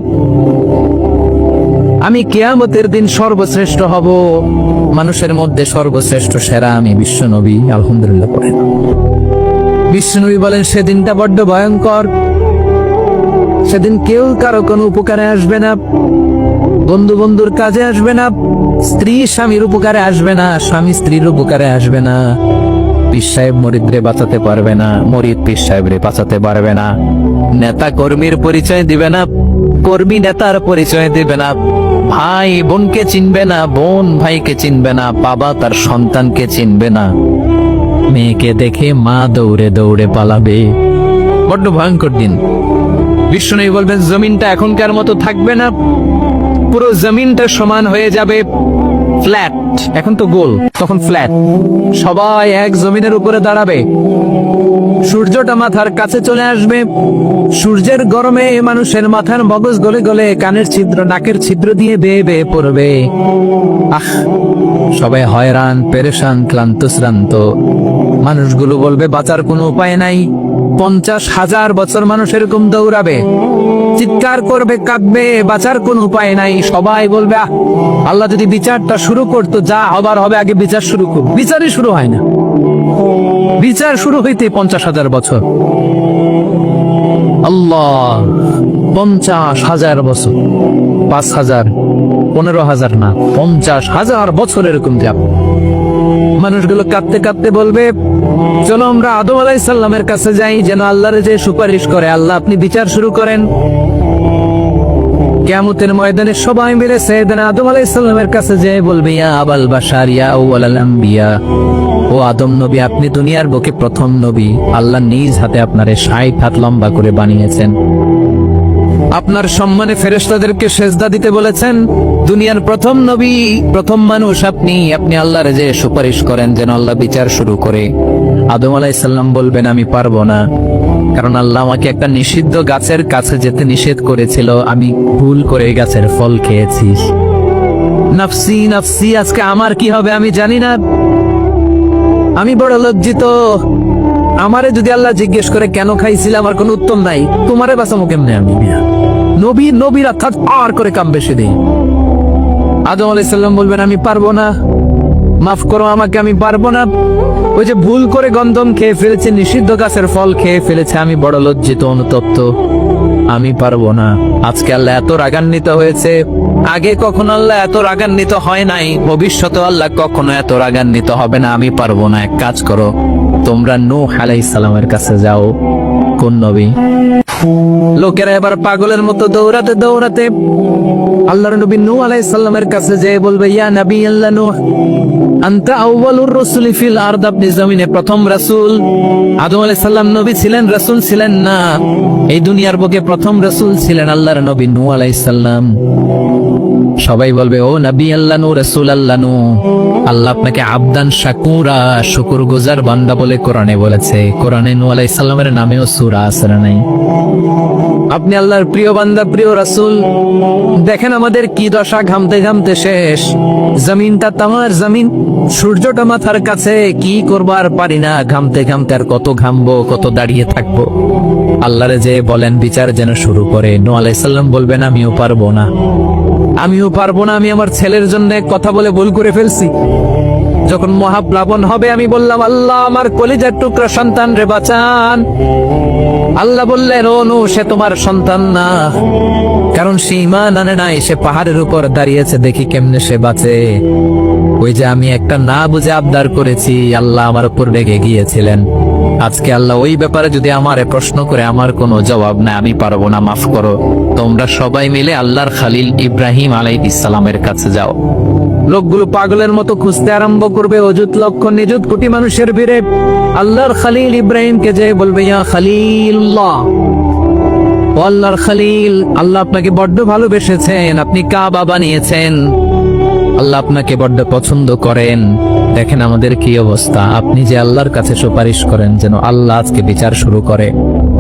আমি কিয়ামতের দিন সর্বশ্রেষ্ঠ হব, মানুষের মধ্যে সর্বশ্রেষ্ঠ সেরা আমি বিশ্বনবী। আলহামদুলিল্লাহ পড়েন। বিশ্বনবী বলেন, সেদিনটা বড্ড ভয়ঙ্কর, সেদিন কেউ কারো কোনো উপকারে আসবে না, বন্ধু বন্ধুর কাজে আসবে না, স্ত্রী স্বামীর উপকারে আসবে না, স্বামী স্ত্রীর উপকারে আসবে না, পীর সাহেব মরিদরে বাঁচাতে পারবে না, মরিদ পীর সাহেবরে বাঁচাতে পারবে না, নেতা কর্মীর পরিচয় দিবে না, কর্মী নেতার পরিচয় দিবে না, ভাই বোনকে চিনবে না, বোন ভাইকে চিনবে না, বাবা তার সন্তানকে চিনবে না, মেয়েকে দেখে মা দৌড়ে দৌড়ে পালাবে। বড্ড ভয়ঙ্কর দিন। বিষ্ণু বলবেন, জমিনটা এখনকার মতো থাকবে না, পুরো জমিনটা সমান হয়ে যাবে, ফ্ল্যাট। এখন তো গোল, তখন ফ্ল্যাট। সবাই এক জমিনের উপরে দাঁড়াবে, সূর্যটা মাথার কাছে চলে আসবে, সূর্যের গরমে মানুষের মাথার মগজ গলে গলে কানের ছিদ্র নাকের ছিদ্র দিয়ে বেয়ে বেয়ে পড়বে। আহ, সবাই হয়রান, পেরেশান, ক্লান্ত শ্রান্ত। মানুষগুলো বলবে বাঁচার কোনো উপায় নাই। 50,000 বছর মানুষ এরকম দৌড়াবে, চিৎকার করবে, কাঁদবে, বাঁচার কোন উপায় নাই। সবাই বলবে, আল্লাহ যদি বিচারটা শুরু করতো, যা হবার হবে, আগে বিচার শুরু করুক। বিচারই শুরু হয় না, বিচার শুরু হইতে 50,000 বছর। আল্লাহ, 50,000 বছর, 5,000, 15,000 না, 50,000 বছর এরকম যাব। মানুষগুলো কাঁদতে কাঁদতে বলবে, চলো আমরা আদম আলাইহিস সালামের কাছে যাই, যেন আল্লাহর যে সুপারিশ করে, আল্লাহ আপনি বিচার শুরু করেন। কিয়ামতের ময়দানে সবাই মিলে সাইয়েদনা আদম আলাইহিস সালামের কাছে যেয়ে বলবে, ইয়া আবাল বাশার ইয়া আউয়ালাল আম্বিয়া, ও আদম নবী, আপনি দুনিয়ার বুকে প্রথম নবী, আল্লাহ নিজ হাতে আপনারে 60 হাত লম্বা করে বানিয়েছেন, আপনার সম্মানে ফেরেশতাদেরকে সেজদা দিতে বলেছেন, দুনিয়ার প্রথম নবী, প্রথম মানুষ আপনি, আপনি আল্লাহর যে সুপারিশ করেন যেন আল্লাহ বিচার শুরু করে। আদম আলাইহিস সালাম বলবেন, আমি পারবো না, কারণ আল্লাহ আমাকে একটা নিষিদ্ধ গাছের কাছে যেতে নিষেধ করেছিল, আমি ভুল করে এই গাছের ফল খেয়েছি। নাফসি নাফসি, আজকে আমার কি হবে আমি জানি না, আমি বড় লজ্জিত। আমারে যদি আল্লাহ জিজ্ঞেস করে কেন খাইছিলাম, আমার কোনো উত্তর নাই। তোমারে বাঁচাবো কেমনে আমি? নবীরা আর করে কাম বেশি দিই। আদম আলাইহিস সালাম বলবেন, আমি পারবো না, মাফ করো আমাকে, আমি পারবো না। ওই যে ভুল করে গন্ধম খেয়ে ফেলেছে, নিষিদ্ধ গাছের ফল খেয়ে ফেলেছে, আমি বড় লজ্জিত, অনুতপ্ত, আমি পারবো না। আজকে আল্লাহ এত রাগান্বিত হয়েছে, আগে কখনো আল্লাহ এত রাগান্বিত হয় নাই, ভবিষ্যতে আল্লাহ কখনো এত রাগান্বিত হবে না, আমি পারবো না। এক কাজ করো, তোমরা নূহ আলাইহিস সালামের কাছে যাও। কোন নবী? লোকেরা এবার পাগলের মতো দৌড়াতে দৌড়াতে আল্লাহর নবী নূহ আলাইহিস সালামের কাছে যেয়ে বলবে, ইয়া নবী আল্লাহ নূহ, আনতা আউয়ালুর রাসূলি ফিল আরদ, আপনি জমিনে প্রথম রাসূল। আদম আলাইহিস সালাম নবী ছিলেন, রাসূল ছিলেন না, এই দুনিয়ার বুকে প্রথম রাসূল ছিলেন আল্লাহর নবী নূহ আলাইহিস সালাম। সবাই বলবে, ও নবী আল্লাহ নূহ, রাসূল আল্লাহ নূহ, আল্লাহ আপনাকে আবদান শাকুরা, শুকরগুজার বান্দা বলে কোরআনে বলেছে। কোরআনে নূহ আলাইহিস সালামের নামেও সূরা আছে না নাই? আপনি আল্লাহর প্রিয় বান্দা, প্রিয় রাসূল। দেখেন আমাদের কি দশা, ঘামতে ঘামতে শেষ, জমিনটা তামার জমিন, সূর্যটা মাথার কাছে, কি করবার পারি না, ঘামতে ঘামতে আর কত ঘামবো, কত দাঁড়িয়ে থাকবো। আল্লাহরে যে বলেন বিচার যেন শুরু করে। নূহ আলাইহিস সালাম বলবেন, আমিও পারবো না। আমিও পারবো না, আমি আমার ছেলের জন্য কথা বলে ভুল করে ফেলছি। যখন মহাপ্লাবন হবে আমি বললাম, আল্লাহ আমার কলিজার টুকরা সন্তান রে বাঁচান। আল্লাহ বললেন, ও নূহ, সে তোমার সন্তান না, কারণ সে ঈমান আনে নাই, সে পাহাড়ের উপর দাঁড়িয়েছে, দেখি কেমনে সে বাঁচে। ওই যে আমি একটা না বুঝে আবদার করেছি, আল্লাহ আমার উপর রেগে গিয়েছিলেন। আজকে আল্লাহ ওই ব্যাপারে যদি আমারে প্রশ্ন করে, আমার কোনো জবাব নাই, আমি পারবো না, মাফ করো। তোমরা সবাই মিলে আল্লাহর খালিল ইব্রাহিম আলাইহিস সালামের কাছে যাও। লোকগুলো পাগলের মতো খুঁজতে আরম্ভ করবে, অযুত লক্ষ নিযুত কোটি মানুষের ভিড়ে আল্লাহর খালিল ইব্রাহিমকে যে বলবে, ইয়া খালিলুল্লাহ, ও আল্লাহর খালিল, আল্লাহ আপনাকে বড্ড ভালোবেসেছেন, আপনি কাবা বানিয়েছেন, আল্লাহ আপনাকে বড্ড পছন্দ করেন। দেখেন আমাদের কি অবস্থা, আপনি যে আল্লাহর কাছে সুপারিশ করেন যেন আল্লাহ আজকে বিচার শুরু করে।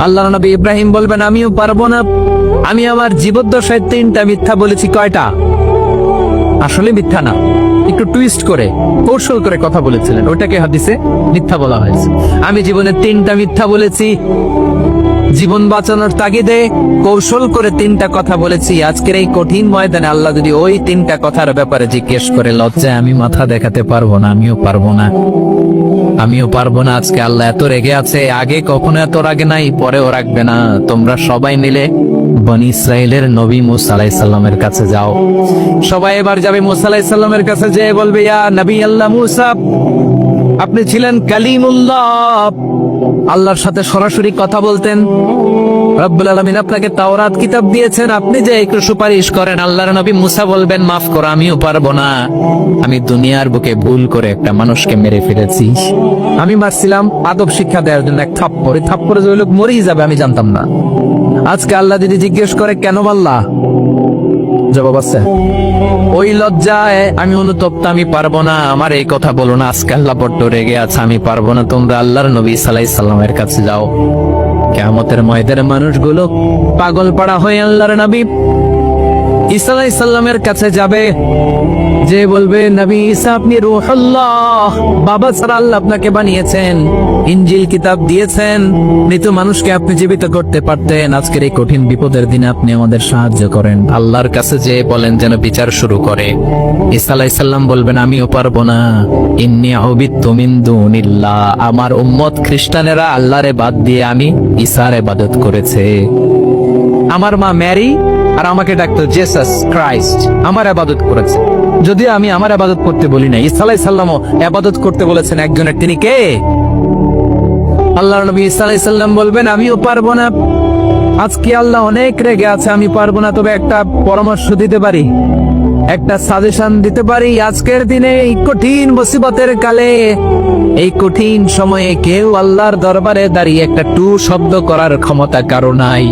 আল্লাহর নবী ইব্রাহিম বলবেন, আমিও পারবো না, আমি আমার জীবদ্দশায় 3টা মিথ্যা বলেছি। কয়টা? আসলে মিথ্যা না, একটু টুইস্ট করে কৌশল করে কথা বলেছিলেন, ওটাকে হাদিসে মিথ্যা বলা হয়েছে। আমি জীবনে 3টা মিথ্যা বলেছি, জীবন বাঁচানোর তাগিদে কৌশল করে 3টা কথা বলেছি। আজকের এই কঠিন ময়দানে আল্লাহ যদি ওই 3টা কথার ব্যাপারে জিজ্ঞেস করে, লজ্জায় আমি মাথা দেখাতে পারবো না, আমিও পারবো না, আমিও পারবো না। আজকে আল্লাহ এত রেগে আছে, আগে কখনো এত রাগে নাই, পরেও রাখবে না। তোমরা সবাই মিলে বনি ইসরাইলের নবী মুসা আলাইহিস সালামের কাছে যাও। সবাই এবার যাবে মুসা আলাইহিস সালামের কাছে, যেয়ে বলবে, ইয়া নবী আল্লাহ মুসা, আপনি ছিলেন কালিমুল্লাহ, আল্লাহর সাথে সরাসরি কথা বলতেন। রব্বুল আলামিন আপনাকে তাওরাত কিতাব দিয়েছেন, আপনি যে একটু সুপারিশ করেন। আল্লাহর নবী মুসা বলবেন, মাফ করো, আমিও পারবো না, আমি দুনিয়ার বুকে ভুল করে একটা মানুষকে মেরে ফেলেছি। আমি মারছিলাম আদব শিক্ষা দেওয়ার জন্য এক থাপ্পড়, এই থাপ্পড়ে যে ওই লোক মরেই যাবে আমি জানতাম না। আজকে আল্লাহ যদি জিজ্ঞেস করে, কেন মারলা? জবাব আছে। ওই লজ্জায় আমি অনুতপ্ত, আমি পারবো না, আমার এই কথা বলো না। আজকে আল্লাহ বড্ড রেগে আছে, আমি পারবো না। তোমরা আল্লাহর নবী সাল্লাল্লাহু আলাইহি সাল্লামের কাছে যাও। কিয়ামতের ময়দানে মানুষগুলো পাগল পাড়া হয়ে আল্লাহর নবী ঈসা আলাইহিস সালামের কাছে যাবে, যে বলবে, নবী ঈসা আপনি রূহুল্লাহ, বাবা ছাড়া আল্লাহ আপনাকে বানিয়েছেন, ইনজিল কিতাব দিয়েছেন, মৃত মানুষকে আপনি জীবিত করতে পারতেন। আজকের এই কঠিন বিপদের দিনে আপনি আমাদের সাহায্য করেন। আল্লাহর কাছে যে বলেন যেন বিচার শুরু করে। ঈসা আলাইহিস সালাম বলবেন, আমিও পারবো না, ইন্নী উবিদতু মিন দুনিল্লাহ, আমার উম্মত খ্রিস্টানেরা আল্লাহরে বাদ দিয়ে আমি ঈসার ইবাদত করেছে। আমার মা ম্যারি আর আমাকে ডাকতো জেসাস ক্রাইস্ট, আমার ইবাদত করেছে। যদি আমি আমার ইবাদত করতে বলি না, ঈসা আলাইহিস সালামও ইবাদত করতে বলেছেন একজনের, তিনি কে? আল্লাহর নবী ঈসা আলাইহিস সালাম বলবেন, আমিও পারবো না। আজকে আল্লাহ অনেক রেগে আছে, আমি পারবো না, তবে একটা পরামর্শ দিতে পারি, একটা সাজেশন দিতে পারি। আজকের দিনে এই কঠিন মুসিবতের কালে, এই কঠিন সময়ে কেউ আল্লাহর দরবারে দাঁড়িয়ে একটা টু শব্দ করার ক্ষমতা কারো নাই,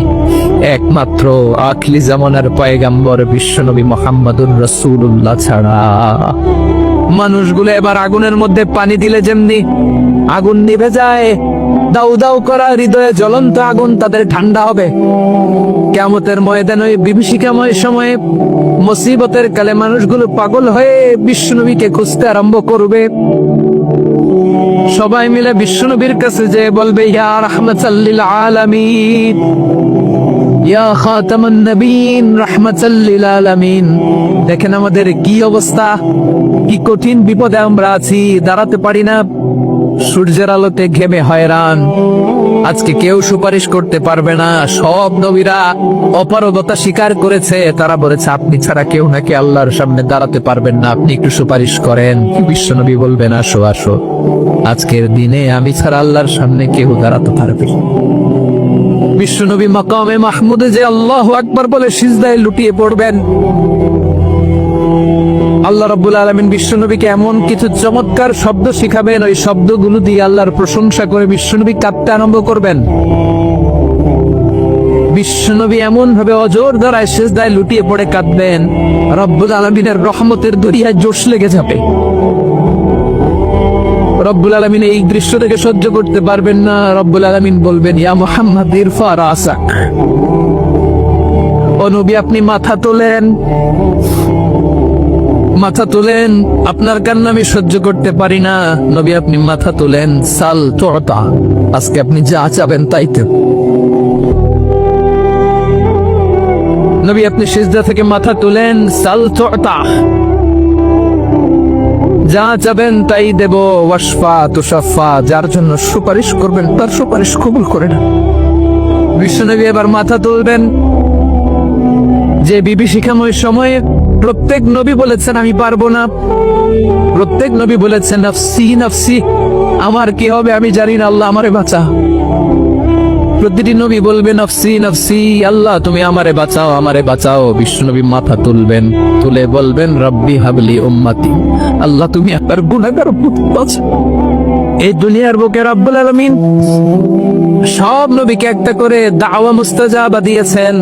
একমাত্র আখিরি জামানার পয়গাম্বর বিশ্বনবী মুহাম্মদুর রাসূলুল্লাহ ছাড়া। মানুষগুলো এবার আগুনের মধ্যে পানি দিলে যেমনি আগুন নিভে যায়, দাউ দাউ করা হৃদয়ে জ্বলন্ত আগুন তাদের ঠান্ডা হবে। কিয়ামতের ময়দানে ওই বিভীষিকাময় সময়ে, মুসিবতের কালে মানুষগুলো পাগল হয়ে বিশ্বনবীকে খুঁজতে আরম্ভ করবে। সবাই মিলে বিশ্বনবীর কাছে যে বলবে, ইয়া রাহমাতাল লিল আলামিন, ইয়া খাতামুন নবিয়্যিন, রাহমাতাল লিল আলামিন। দেখেন আমাদের কি অবস্থা, কি কঠিন বিপদে আমরা আছি, দাঁড়াতে পারি না, সূর্যের আলোতে ঘেমে হয়রান। আজকে কেউ সুপারিশ করতে পারবে না। সব নবীরা অপারগতা স্বীকার করেছে, তারা বলেছে আপনি ছাড়া কেউ নাকি আল্লাহর সামনে দাঁড়াতে পারবেন না, আপনি একটু সুপারিশ করেন। বিশ্বনবী বলবেন, আসো আসো, আজকের দিনে আমি ছাড়া আল্লাহর সামনে কেউ দাঁড়াতে পারবে না। বিশ্বনবী মাকামে মাহমুদে যে আল্লাহু আকবার বলে সিজদায় লুটিয়ে পড়বেন। আল্লাহ রাব্বুল আলামিন বিশ্বনবীকে এমন কিছু চমৎকার শব্দ শিখাবেন, ওই শব্দগুলো দিয়ে আল্লাহর প্রশংসা করে বিশ্বনবী কাঁদতে আরম্ভ করবেন। বিশ্বনবী এমন ভাবে অজর দ্বারায় সিজদায় লুটিয়ে পড়ে কাঁদবেন, রব্বুল আলামিনের রহমতের দরিয়ায় জোশ লেগে যাবে। রব্বুল আলামিন এই দৃশ্য থেকে সহ্য করতে পারবেন না। রব্বুল আলামিন বলবেন, ইয়া মুহাম্মদ ইরফা রাসাক, ও নবী আপনি মাথা তোলেন, মাথা তোলেন, আপনার কান্না আমি সহ্য করতে পারি না। নবী আপনি মাথা তোলেন, সাল তুতা, আজকে আপনি যা চাবেন তাই তো। নবী আপনি সিজদা থেকে মাথা তুলেন, সাল তুতা, যা চাবেন তাই দেব, ওয়াশফা তুশাফা, যার জন্য সুপারিশ করবেন তার সুপারিশ কবুল করে না। বিশ্বনবী এবার মাথা তুলবেন। যে বিভীষিকাময় সময়ে প্রত্যেক নবী বলেছেন আমি পারবো না, প্রত্যেক নবী বলেছেন নাফসি নাফসি, আমার কি হবে আমি জানি না, আল্লাহ আমারে বাঁচা। প্রতিটি নবী বলবে নাফসি নাফসি, আল্লাহ তুমি আমারে বাঁচাও আমারে বাঁচাও। বিশ্বনবী মাথা তুলবেন, তুলে বলবেন রব্বি হাবলি উম্মতি, আল্লাহ তুমি আপনার গুনাহগার উম্মত বাঁচাও। এই দুনিয়ার বুকে রব্বুল আলামিন সব নবীকে একটা করে দাওয়া মুস্তাজাবা দিয়েছেন,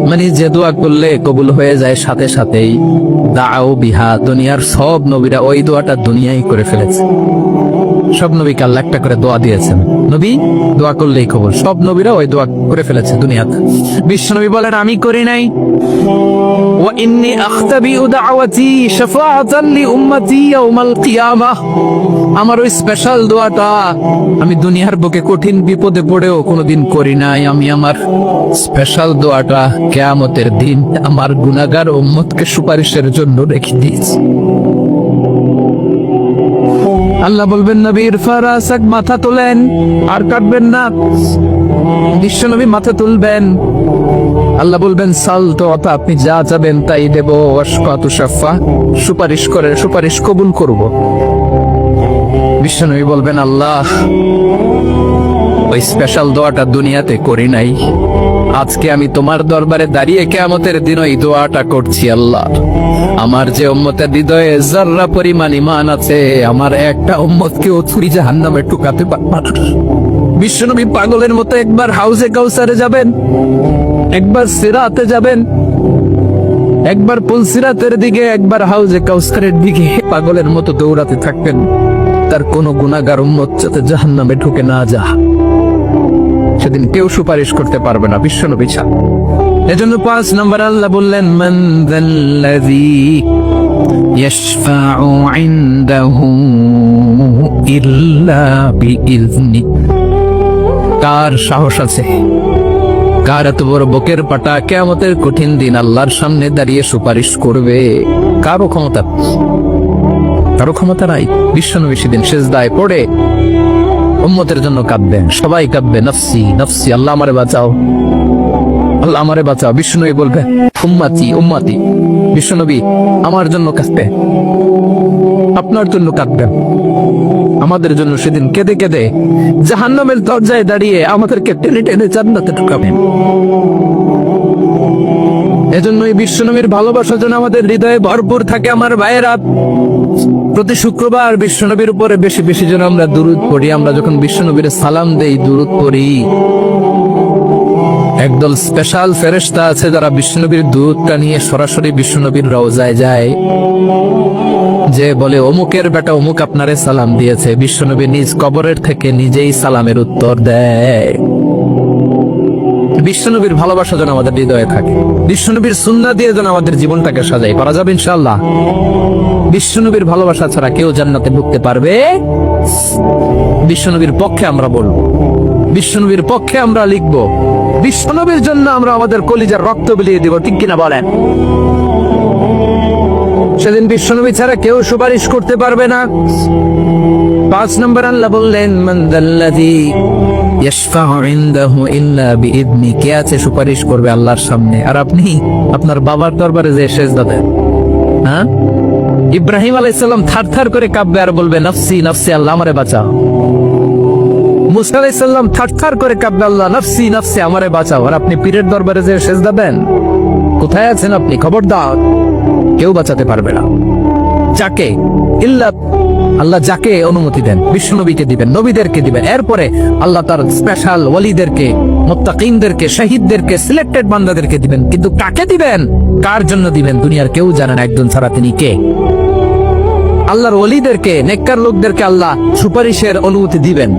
মানে যে দোয়া করলে কবুল হয়ে যায় সাথে সাথেই। দাও বিহা, দুনিয়ার সব নবীরা ওই দোয়াটা দুনিয়ায় করে ফেলেছে। সব নবীকে আল্লাহ একটা করে দোয়া দিয়েছেন, নবী দোয়া করলেই কবুল। সব নবীরা ওই দোয়া করে ফেলেছে দুনিয়াতে। বিশ্বনবী বলেন আমি করি নাই। ওয়া ইন্নী আখতাবিউ দাওয়াতি শাফাআতান লি উম্মতি ইয়াউমাল কিয়ামাহ, আমার ওই স্পেশাল দোয়াটা আমি দুনিয়ার বুকে কঠিন বিপদে পড়েও কোনোদিন করি নাই। আমি আমার স্পেশাল দোয়াটা কিয়ামতের দিন আমার গুনাহগার উম্মতকে সুপারিশের জন্য রেখে দিয়েছি। আল্লাহ বলবেন নবীর ফারাসাক, মাথা তোলেন, আর কাটবেন না। বিশ্বনবী মাথা তুলবেন, আল্লাহ বলবেন সাল তো, আপনি যা চাবেন তাই দেব, ওয়াশফা তুশাফা, সুপারিশ করে সুপারিশ কবুল করব। বিশ্বনবী বলবেন আল্লাহ ওই স্পেশাল দোয়াটা দুনিয়াতে করি নাই, আজকে আমি তোমার দরবারে দাঁড়িয়ে কিয়ামতের দিন ওই দোয়াটা করছি। আল্লাহ আমার যে উম্মতের হৃদয়ে যাররা পরিমাণ ঈমান আছে, আমার একটা উম্মতকেও ছুরি জাহান্নামে ঢুকাতে পারবে না। বিশ্বনবী পাগলের মতো একবার হাউজে কাউসারে যাবেন, একবার সিরাতে যাবেন, একবার পুলসিরাতের দিকে, একবার হাউজে কাউসারের দিকে পাগলের মতো দৌড়াতে থাকবেন, তার কোন গুনাহগার উম্মত যাতে জাহান্নামে ঢুকে না যা। সেদিন কেউ সুপারিশ করতে পারবে না বিশ্বনবী ছাড়া। এজন্য 5 নম্বর আল্লাহ বললেন মান যাল্লাযী ইয়াশফাউ ইনদাহু ইল্লা বিইযনি, কার সাহস আছে, কার এত বড় বুকের পাটা কিয়ামতের কঠিন দিন আল্লাহর সামনে দাঁড়িয়ে সুপারিশ করবে? কারো ক্ষমতা নাই। বিশ্বনবী সেদিন সিজদায় পড়ে উম্মতের জন্য কাঁদবেন, সবাই কাঁদবে নাফসি নাফসি, আল্লাহ আমারে বাঁচাও আল্লাহ আমারে বাঁচাও। বিশ্বনবী বলবে উম্মতি উম্মতি, বিশ্বনবী আমার জন্য কাঁদবে, আপনার জন্য কাঁদবেন, আমাদের জন্য সেদিন কেঁদে কেঁদে জাহান্নামের দরজায় দাঁড়িয়ে আমাদেরকে টেনে টেনে জান্নাতে ঢুকাবেন। এজন্যই বিশ্বনবীর ভালোবাসা যেন আমাদের হৃদয়ে ভরপুর থাকে। আমার ভাইয়েরা, প্রতি শুক্রবার বিশ্বনবীর উপরে বেশি বেশি যেন আমরা দুরূদ পড়ি। আমরা যখন বিশ্বনবীর সালাম দেই, দুরূদ পড়ি, একদল স্পেশাল ফেরেশতা আছে যারা বিশ্বনবীর দুরূদটা নিয়ে সরাসরি বিশ্বনবীর রওজায় যায়, যে বলে অমুকের বেটা অমুক আপনারে সালাম দিয়েছে। বিশ্বনবী নিজ কবরের থেকে নিজেই সালামের উত্তর দেয়। বিশ্বনবীর ভালোবাসা যেন আমাদের হৃদয়ে থাকে, বিশ্বনবীর সুন্নাহ দিয়ে যেন আমাদের জীবনটাকে সাজাই। পারা যাবে ইনশাআল্লাহ। বিশ্বনবীর ভালোবাসা ছাড়া কেউ জান্নাতে ঢুকতে পারবে? বিশ্বনবীর পক্ষে আমরা বলবো, বিশ্বনবীর পক্ষে আমরা লিখবো, বিশ্বনবীর জন্য আমরা আমাদের কলিজার রক্ত বিলিয়ে দিব, ঠিক কিনা বলেন? সেদিন বিশ্বনবী ছাড়া কেউ সুপারিশ করতে পারবে না। 5 নম্বর আল্লাহ বললেন মান যাল্লাযী ইয়াশফাউ ইনদাহু ইল্লা বিইযনি, কে আছে সুপারিশ করবে আল্লাহর সামনে আর আপনি আপনার বাবার দরবারে যে সিজদা দেন? হ্যাঁ, ইব্রাহিম আলাইহিস সালাম থারথার করে কাঁপবে আর বলবে নাফসি নাফসি, আল্লাহ আমারে বাঁচাও। মুসা আলাইহিস সালাম থারথার করে কাঁপবে, আল্লাহ নাফসি নাফসি, আমারে বাঁচাও। আর আপনি পীরের দরবারে যে সিজদা দেন? কোথায় আছেন আপনি? খবরদার, কেউ বাঁচাতে পারবে না। যাকে ইল্লা আল্লাহ যাকে অনুমতি দেন, বিশ্বনবীকে দিবেন, নবীদেরকে দিবেন, এরপরে আল্লাহ তার স্পেশাল ওয়ালিদেরকে, মুত্তাকিনদেরকে, শহীদদেরকে, সিলেক্টেড বান্দাদেরকে দিবেন। কিন্তু কাকে দিবেন, কার জন্য দিবেন, দুনিয়ার কেউ জানে না একজন ছাড়া তিনি কে। আল্লাহর ওয়ালিদেরকে, নেককার লোকদেরকে আল্লাহ সুপারিশের অনুমতি দিবেন,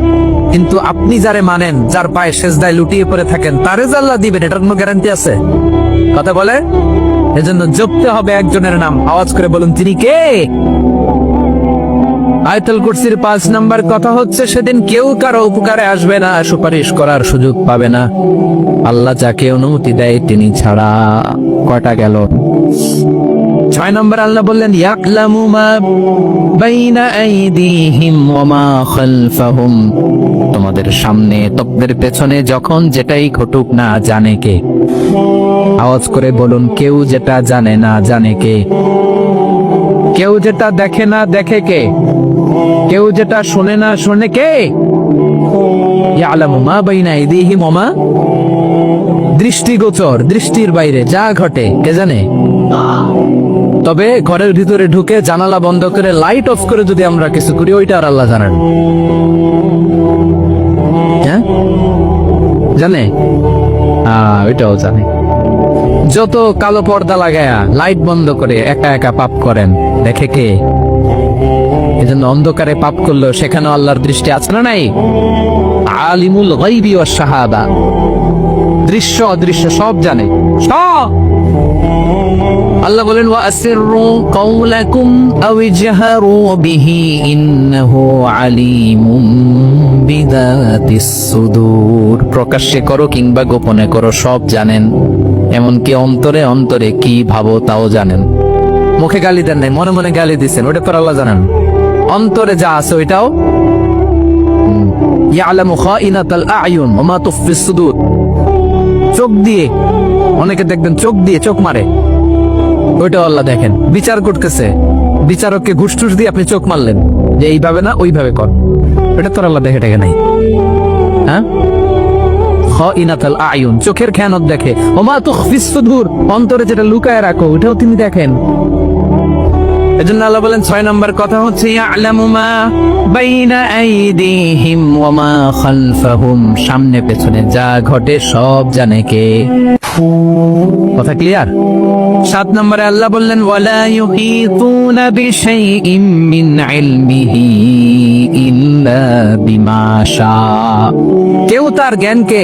কিন্তু আপনি যারে মানেন, যার পায়ে সেজদায় লুটিয়ে পড়ে থাকেন, তারে যে আল্লাহ দিবেন, এটার কোনো গ্যারান্টি আছে? কথা বলে। এজন্য জপতে হবে একজনের নাম, আওয়াজ করে বলুন তিনি কে? আয়াতুল কুরসির 5 নাম্বার কথা হচ্ছে সেদিন কেউ কারো উপকারে আসবে না, সুপারিশ করার সুযোগ পাবে না, আল্লাহ যাকে অনুমতি দেয় তিনি ছাড়া। কয়টা গেল? 6 নম্বর আল্লাহ বললেন ইয়াকলামু মা বাইনা আইদিহিম ওয়া মা খালফাহুম, তোমাদের সামনে তোমাদের পেছনে যখন যেটাই ঘটুক না জানে কে? আওয়াজ করে বলুন, কেউ যেটা জানে না জানে কে? কেউ যেটা দেখে না দেখে কে? কেউ যেটা শোনে না শোনে কে? ইয়ালামু মা বাইনা আইদিহিম ওয়া মা, দৃষ্টিগোচর, দৃষ্টির বাইরে যা ঘটে কে জানে? তবে ঘরের ভিতরে ঢুকে জানালা বন্ধ করে লাইট অফ করে যদি আমরা কিছু করি ওইটা আর আল্লাহ জানেন। হ্যাঁ জানে, ওইটাও জানে। যত কালো পর্দা লাগায়া লাইট বন্ধ করে একা একা পাপ করেন দেখে কে? এজন্য অন্ধকারে পাপ করলেও সেখানে আল্লাহর দৃষ্টি আছে না নাই? আলিমুল গায়বি ওয়াশ শাহাদা, দৃশ্য অদৃশ্য সব জানে, সব। আল্লাহ বলেন ওয়া আসিররু কাওলাকুম আও ইজহারু বিহি ইন্নাহু আলিমুম বিযাতিস সুদূর, প্রকাশ্যে করো কিংবা গোপনে করো সব জানেন, এমনকি অন্তরে অন্তরে কি ভাবো তাও জানেন। মুখে গালি দেন নাই, মনে মনে গালি দিচ্ছেন, ওটা তো আল্লাহ জানেন। অন্তরে যা আছে ওইটাও ইয়ালামু খাইনাতাল আয়ুন ওয়া মা তুফিস সুদূর, চোখ দিয়ে অনেকে দেখবেন চোখ দিয়ে চোখ মারে, ওইটাও আল্লাহ দেখেন। বিচার করতেছে, বিচারককে ঘুষ টুস দিয়ে আপনি চোখ মারলেন যে এইভাবে না ওইভাবে কর, এটা তো আল্লাহ দেখে নাই। হ্যাঁ, খাইনাতাল আয়ুন, চোখের খেয়ানত দেখে, ওয়া মা তুফিস সুদূর, অন্তরে যেটা লুকায় রাখো ওটাও তিনি দেখেন। এজন্য আল্লাহ বলেন 6 নম্বর কথা হচ্ছে ইয়ালামু মা বাইনা আইদিহিম ওয়া মা খালফাহুম, সামনে পেছনে যা ঘটে সব জানে কে? কথা ক্লিয়ার? 7 নম্বরে আল্লাহ বললেন ওয়ালা ইউহিতুনা বিশাইইম মিন ইলমিহি ইল্লা বিমা শা, কেউ তার জ্ঞানকে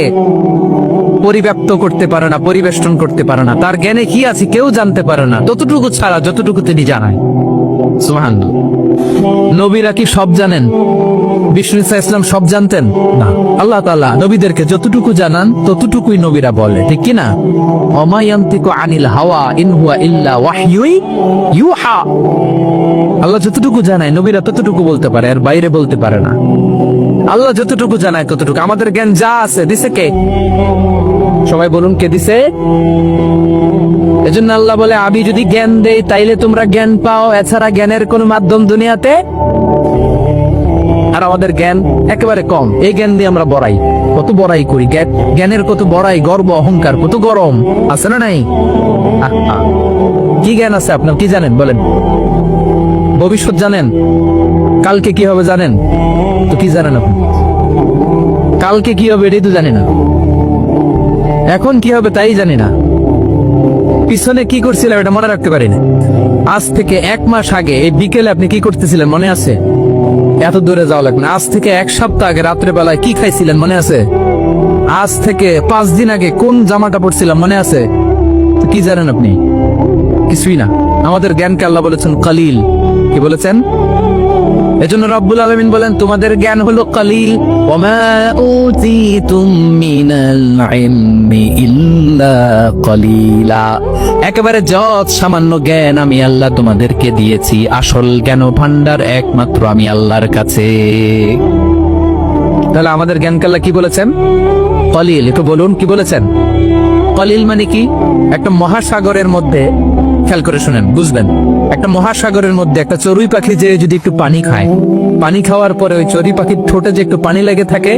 পরিব্যাপ্ত করতে পারে না, পরিবেষ্টন করতে পারে না, তার জ্ঞানে কি আছে কেউ জানতে পারে না ততটুকু ছাড়া যতটুকু তিনি জানায়। সুবহানাল্লাহ। নবীরা কি সব জানেন? বিষ্ণু ইসা ইসলাম সব জানতেন না। আল্লাহ তাআলা নবীদেরকে যতটুকু জানান ততটুকুই নবীরা বলে, ঠিক কি না? ওমা ইয়ান্তিকু আনিল হাওয়া ইন হুয়া ইল্লা ওয়াহয়ুন ইউহা, আল্লাহ যতটুকু জানায় নবীরা ততটুকু বলতে পারে, আর বাইরে বলতে পারে না। আল্লাহ যতটুকু জানায় ততটুকু। আমাদের জ্ঞান যা আছে দিছে কে? সবাই বলুন, কে দিছে? এজন্য আল্লাহ বলে আমি যদি জ্ঞান দেই তাইলে তোমরা জ্ঞান পাও, এছাড়া জ্ঞানের কোন মাধ্যম দুনিয়াতে। আর আমাদের জ্ঞান একেবারে কম, এই জ্ঞান দিয়ে আমরা বড়াই, কত বড়াই করি, জ্ঞানের কত বড়াই, গর্ব অহংকার, কত গরম আছে না নাই? কি জ্ঞান আছে আপনার? কি জানেন বলেন? ভবিষ্যৎ জানেন? কালকে কি হবে জানেন? তো কি জানেন আপনি? কালকে কি হবে এটাই তো জানি না, এখন কি হবে তাই জানি না, পিছনে কি করছিলাম এটা মনে রাখতে পারি না। আজ থেকে 1 মাস আগে এই বিকেলে আপনি কি করতেছিলেন মনে আছে? এত দূরে যাওয়া লাগবে না। আজ থেকে 1 সপ্তাহ আগে রাত্রে বেলায় কি খাইছিলেন মনে আছে? আজ থেকে 5 দিন আগে কোন জামাটা পরছিলাম মনে আছে? কি জানেন আপনি? কিছুই না। আমাদের জ্ঞানকে আল্লাহ বলেছেন কালিল। কি বলেছেন? এজন্য রব্বুল আলামিন বলেন তোমাদের জ্ঞান হলো কালিল। ওমা উতিতুম মিনাল ইলমি ইল্লা কালিলা, একেবারে যত সামান্য জ্ঞান আমি আল্লাহ তোমাদেরকে দিয়েছি, আসল জ্ঞান ভান্ডার একমাত্র আমি আল্লাহর কাছে। তাহলে আমাদের জ্ঞানকে আল্লাহ কি বলেছেন? কালিল। একটু বলুন কি বলেছেন? কালিল মানে কি? একটা মহাসাগরের মধ্যে, খেয়াল করে শুনেন বুঝবেন, একটা মহাসাগরের মধ্যে একটা চড়ুই পাখি যে যদি একটু পানি খায়, পানি খাওয়ার পরে ওই চড়ুই পাখির ঠোঁটে যে একটু পানি লেগে থাকে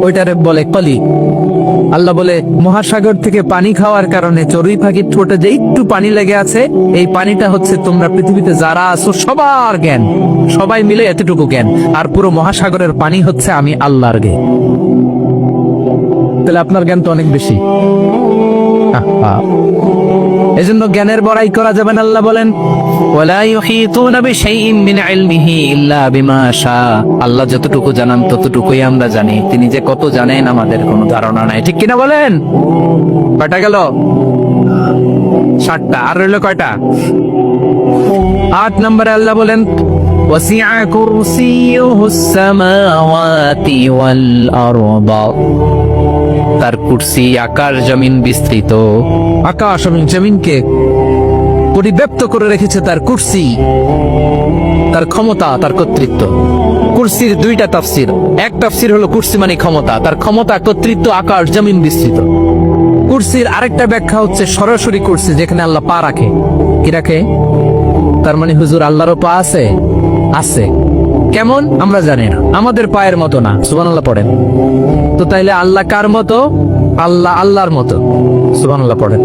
ওইটারে বলে কলি। আল্লাহ বলে মহাসাগর থেকে পানি খাওয়ার কারণে চড়ুই পাখির ঠোঁটে যে একটু পানি লেগে আছে, এই পানিটা হচ্ছে তোমরা পৃথিবীতে যারা আছো সবার জ্ঞান, সবাই মিলে এতটুকু জ্ঞান, আর পুরো মহাসাগরের পানি হচ্ছে আমি আল্লাহর জ্ঞান। তাহলে আপনার জ্ঞান তো অনেক বেশি। এজন্য জ্ঞানের বড়াই করা যাবে না। আল্লাহ বলেন ওয়ালা ইউহিতুনা বিশাইইন মিন ইলমিহি ইল্লা বিমা শা, আল্লাহ যতটুকু জানান ততটুকুই আমরা জানি, তিনি যে কত জানেন আমাদের কোনো ধারণা নাই, ঠিক কিনা বলেন? কয়টা গেল? 7টা। আর রইল কয়টা? 8 নম্বরে আল্লাহ বলেন ওয়াসিআ কুরসিয়ুহুস সামাওয়াতি ওয়াল আরদ। তার কুরসি আকাশ জমিন বিস্তৃত। আকাশ এবং জমিনকে পরিব্যাপ্ত করে রেখেছে তার কুরসি, তার ক্ষমতা, তার কর্তৃত্ব। কুরসির দুইটা তাফসির। এক তাফসির হলো কুরসি মানে ক্ষমতা, তার ক্ষমতা, কর্তৃত্ব, আকাশ জমিন বিস্তৃত। কুরসির আরেকটা ব্যাখ্যা হচ্ছে সরাসরি কুরসি, যেখানে আল্লাহ পা রাখে। কি রাখে? তার মানে হুজুর আল্লাহরও পা আছে? আছে। কেমন আমরা জানি না, আমাদের পায়ের মতো না। সুবহানাল্লাহ পড়েন তো। তাইলে আল্লাহ কার মতো? আল্লাহ আল্লাহর মতো। সুবহানাল্লাহ পড়েন।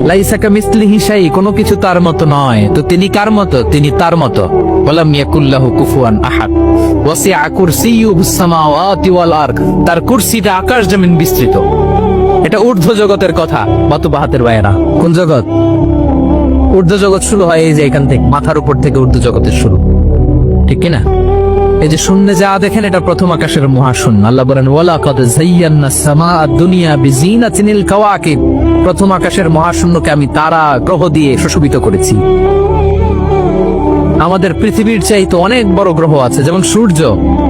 লাইসা কামিসলিহি শাই, কোনো কিছু তার মতো নয়। তো তিনি কার মতো? তিনি তার মতো। ওয়ালাম ইয়াকুল্লাহু কুফুয়ান আহাদ। ওয়াসিআ কুরসিয়ুহুস সামাওয়াতি ওয়াল আরদ। তার কুরসিটা আকাশ জমিন বিস্তৃত। এটা ঊর্ধ্ব জগতের কথা। বাতুবাহাতের বাইরা কোন জগৎ? ঊর্ধ্ব জগৎ শুরু হয় এই যে এখান থেকে, মাথার উপর থেকে ঊর্ধ্ব জগতের শুরু, ঠিক কিনা? এই যে শূন্যে যা দেখেন, এটা প্রথম আকাশের মহাশূন্য। আল্লাহ বলেন ওয়ালাকাদ যায়্যানাস সামাআদ দুনিয়া বিজিনাতিল কাওয়াকিব। প্রথম আকাশের মহাশূন্যকে আমি তারা গ্রহ দিয়ে সুশোভিত করেছি। আমাদের পৃথিবীর চাইতে অনেক বড় গ্রহ আছে, যেমন সূর্য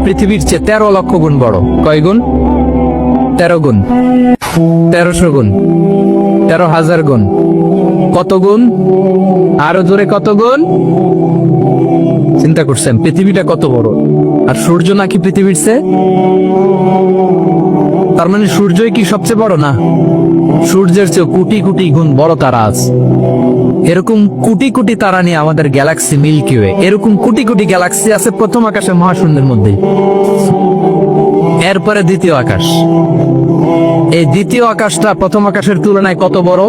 পৃথিবীর চেয়ে 13 লক্ষ গুণ বড়। কয় গুণ? 13 গুণ, 1300 গুণ, 13,000 গুণ। কত গুণ? আরো জোরে কত গুণ? চিন্তা করছেন পৃথিবীটা কত বড়, আর সূর্য নাকি পৃথিবীর চেয়ে? তার মানে সূর্যই কি সবচেয়ে বড়? না, সূর্যের চেয়ে কোটি কোটি গুণ বড় তারা আছে। এরকম কোটি কোটি তারা নিয়ে আমাদের গ্যালাক্সি মিল্কি ওয়ে। এরকম কোটি কোটি গ্যালাক্সি আছে প্রথম আকাশের মহাশূন্যের মধ্যে। এরপরে দ্বিতীয় আকাশ। এই দ্বিতীয় আকাশটা প্রথম আকাশের তুলনায় কত বড়?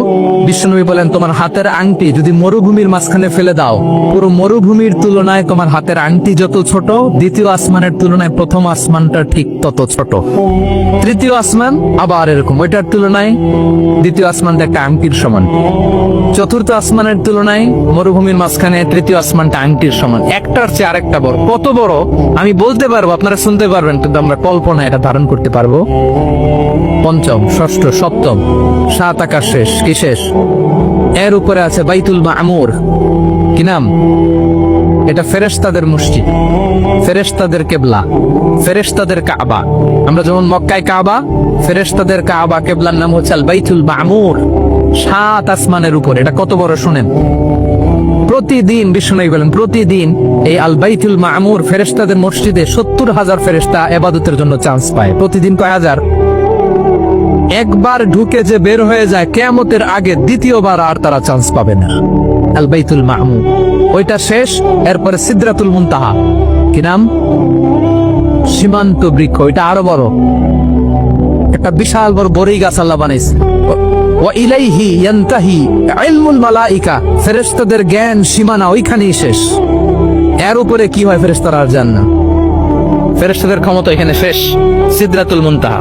বিশ্বনবী বলেন, তোমার হাতের আংটি যদি মরুভূমির মাঝখানে ফেলে দাও, পুরো মরুভূমির তুলনায় তোমার হাতের আংটি যত ছোট, দ্বিতীয় আসমানের তুলনায় প্রথম আসমানটা ঠিক তত ছোট। তৃতীয় আসমান আবার এরকম, ওইটার তুলনায় দ্বিতীয় আসমানটা একটা আংটির সমান। চতুর্থ আসমানের তুলনায় মরুভূমির মাঝখানে তৃতীয় আসমানটা আংটির সমান। একটার চেয়ে আরেকটা বড়। কত বড় আমি বলতে পারবো, আপনারা শুনতে পারবেন, কিন্তু আমরা কল্পনা এটা ধারণ করতে পারবো। পঞ্চম, ষষ্ঠ, সপ্তম, 7 আকাশ শেষ। কি শেষ? এর উপরে আছে বাইতুল মামুর। কি নাম? এটা ফেরেশতাদের মসজিদ, ফেরেশতাদের কিবলা, ফেরেশতাদের কাবা। আমরা যেমন মক্কায় কাবা, ফেরেশতাদের কাবা কিবলার নাম হচ্ছে আল বাইতুল মামুর। 7 আসমানের উপর। এটা কত বড় শুনেন। প্রতিদিন বিষ্ণু বলেন, প্রতিদিন এই আল বাইতুল মামুর ফেরেশতাদের মসজিদে 70,000 ফেরেশতা ইবাদতের জন্য চান্স পায়। প্রতিদিন কয় হাজার? একবার ঢুকে যে বের হয়ে যায় কিয়ামতের আগে, দ্বিতীয়বার আর তারা চান্স পাবে না। আল বাইতুল মামুর ওইটা শেষ। এরপরে সিদরাতুল মুনতাহা। কি নাম? সীমান্ত বৃক্ষ। ওইটা আরো বড়, একটা বিশাল বড় বড়ই গাছ আল্লাহ বানাইছে। ওয়া ইলাইহি ইয়ানতাহি ইলমুল মালাইকা। ফেরেশতাদের জ্ঞান সীমানা ওইখানেই শেষ। এর উপরে কি হয়? ফেরেশতারা আর জান না। ফেরেশতাদের ক্ষমতা এখানে শেষ। সিদরাতুল মুনতাহা,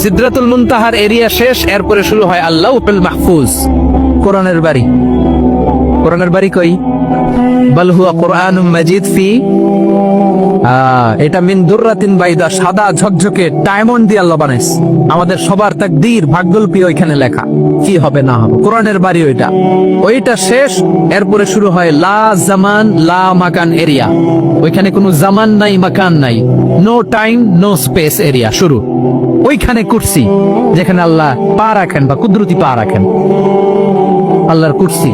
সিদরাতুল মুনতাহার এরিয়া শেষ। এরপরে শুরু হয় আল্লাহুল মাহফুজ, কোরআনের বাড়ি। কোরআনের বাড়ি কই? বাল হুয়া কুরআনুম মাজিদ ফি, এটা মিন দুররাতিন বাইদা, সাদা ঝকঝকে ডায়মন্ড দিয়ে আল্লাহ বানাইছে। আমাদের সবার তাকদীর, ভাগ্যলিপি ওইখানে লেখা, কি হবে না হবে। কোরআনের বাড়ি ওইটা। ওইটা শেষ। এরপরে শুরু হয় লা জামান লা মাকান এরিয়া। ওইখানে কোনো জামান নাই, মাকান নাই, no time no space area শুরু। ওইখানে কুরসি, যেখানে আল্লাহ পা রাখেন বা কুদরতি পা রাখেন। আল্লাহর কুরসি।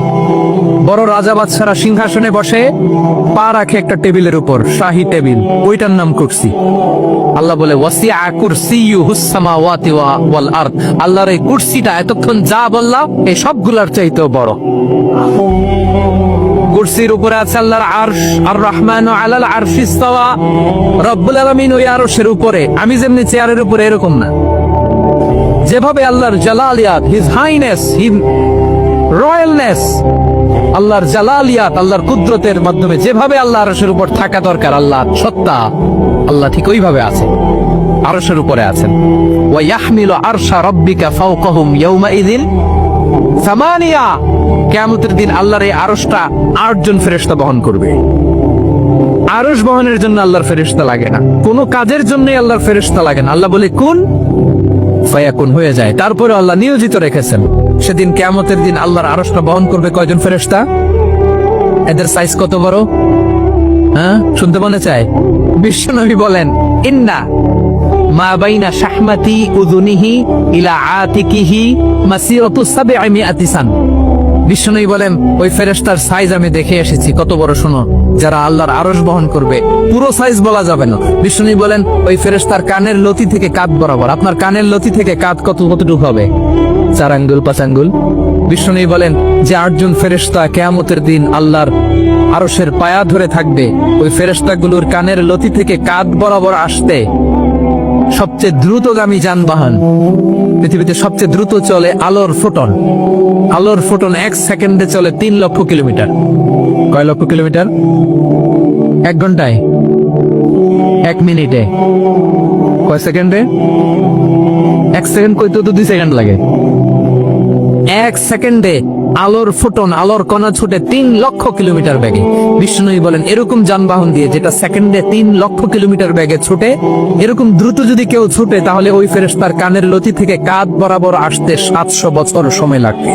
বড় রাজা বাদশারা সিংহাসনে বসে পা রাখে একটা টেবিলের উপর, শাহী টেবিল, ওইটার নাম কুরসি। আল্লাহ বলে ওয়াসিআ কুরসিয়ুহুস সামাওয়াতি ওয়াল আরদ। আল্লাহর এই কুরসিটা এতক্ষণ যা বললাম এই সবগুলোর চাইতেও বড়। কুরসির উপরে আছে আল্লাহর আরশ। আর রহমানু আলাল আরশি ইস্তাওয়া। রব্বুল আলামিন ওই আরশের উপরে। আমি যেমনি চেয়ারের উপরে এরকম না। যেভাবে আল্লাহর জালালিয়াত, হিজ হাইনেস, হিজ রয়্যালনেস, আল্লাহর জালালিয়াত, আল্লাহর কুদরতের মাধ্যমে যেভাবে আল্লাহ আরশের উপর থাকা দরকার, আল্লাহ সত্তা, আল্লাহ ঠিক ওইভাবে আছে, আরশের উপরে আছেন। ওয়া ইয়াহমিলু আরশা রাব্বিকা ফাওকাহুম ইয়াওমাইযিন সামানিয়া। কিয়ামতের দিন আল্লাহর এই আরশটা 8 জন ফেরেশতা বহন করবে। আরশ বহনের জন্য আল্লাহর ফেরেশতা লাগে না, কোনো কাজের জন্যই আল্লাহর ফেরেশতা লাগে না। আল্লাহ বলে কুন ফায়াকুন, হয়ে যায়। তারপরে আল্লাহ নিয়োজিত রেখেছেন। সেদিন কিয়ামতের দিন আল্লাহর আরশটা বহন করবে কয়জন ফেরেশতা? এদের সাইজ কত বড়? হ্যাঁ, শুনতে মনে চায়? বিশ্বনবী বলেন, ইন্না মা বাইনা শাহমাতি উযুনিহি ইলা আতিকিহি মাসিরাতু 700 সান। বিশ্বনবী বলেন, ওই ফেরেশতার সাইজ আমি দেখে এসেছি, কত বড় শোনো, যারা আল্লাহর আরশ বহন করবে। পুরো সাইজ বলা যাবে না। বিশ্বনবী বলেন, ওই ফেরেশতার কানের লতি থেকে কাঁধ বরাবর। আপনার কানের লতি থেকে কাঁধ কতটুকু হবে? 4 আঙ্গুল 5 আঙ্গুল। বিশ্বনবী বলেন যে 8 জন ফেরেশতা কিয়ামতের দিন আল্লাহর আরশের পায়া ধরে থাকবে, ওই ফেরেশতাগুলোর কানের লতি থেকে কাঁধ বরাবর আসতে সবচেয়ে দ্রুতগামী যানবাহন, পৃথিবীতে সবচেয়ে দ্রুত চলে আলোর ফোটন। আলোর ফোটন 1 সেকেন্ডে চলে 3 লক্ষ কিলোমিটার। কয় লক্ষ কিলোমিটার? 1 ঘন্টায়? 1 মিনিটে? কয় সেকেন্ডে? 1 সেকেন্ড কইতে তো 2 সেকেন্ড লাগে। 1 সেকেন্ডে আলোর ফোটন, আলোর কণা ছুটে 3 লক্ষ কিলোমিটার বেগে। বিষ্ণুই বলেন, এরকম যানবাহন দিয়ে যেটা সেকেন্ডে 3 লক্ষ কিলোমিটার বেগে ছুটে, এরকম দ্রুত যদি কেউ ছুটে, তাহলে ওই ফেরেশতার কানের লতি থেকে কাঁধ বরাবর আসতে 700 বছর সময় লাগবে।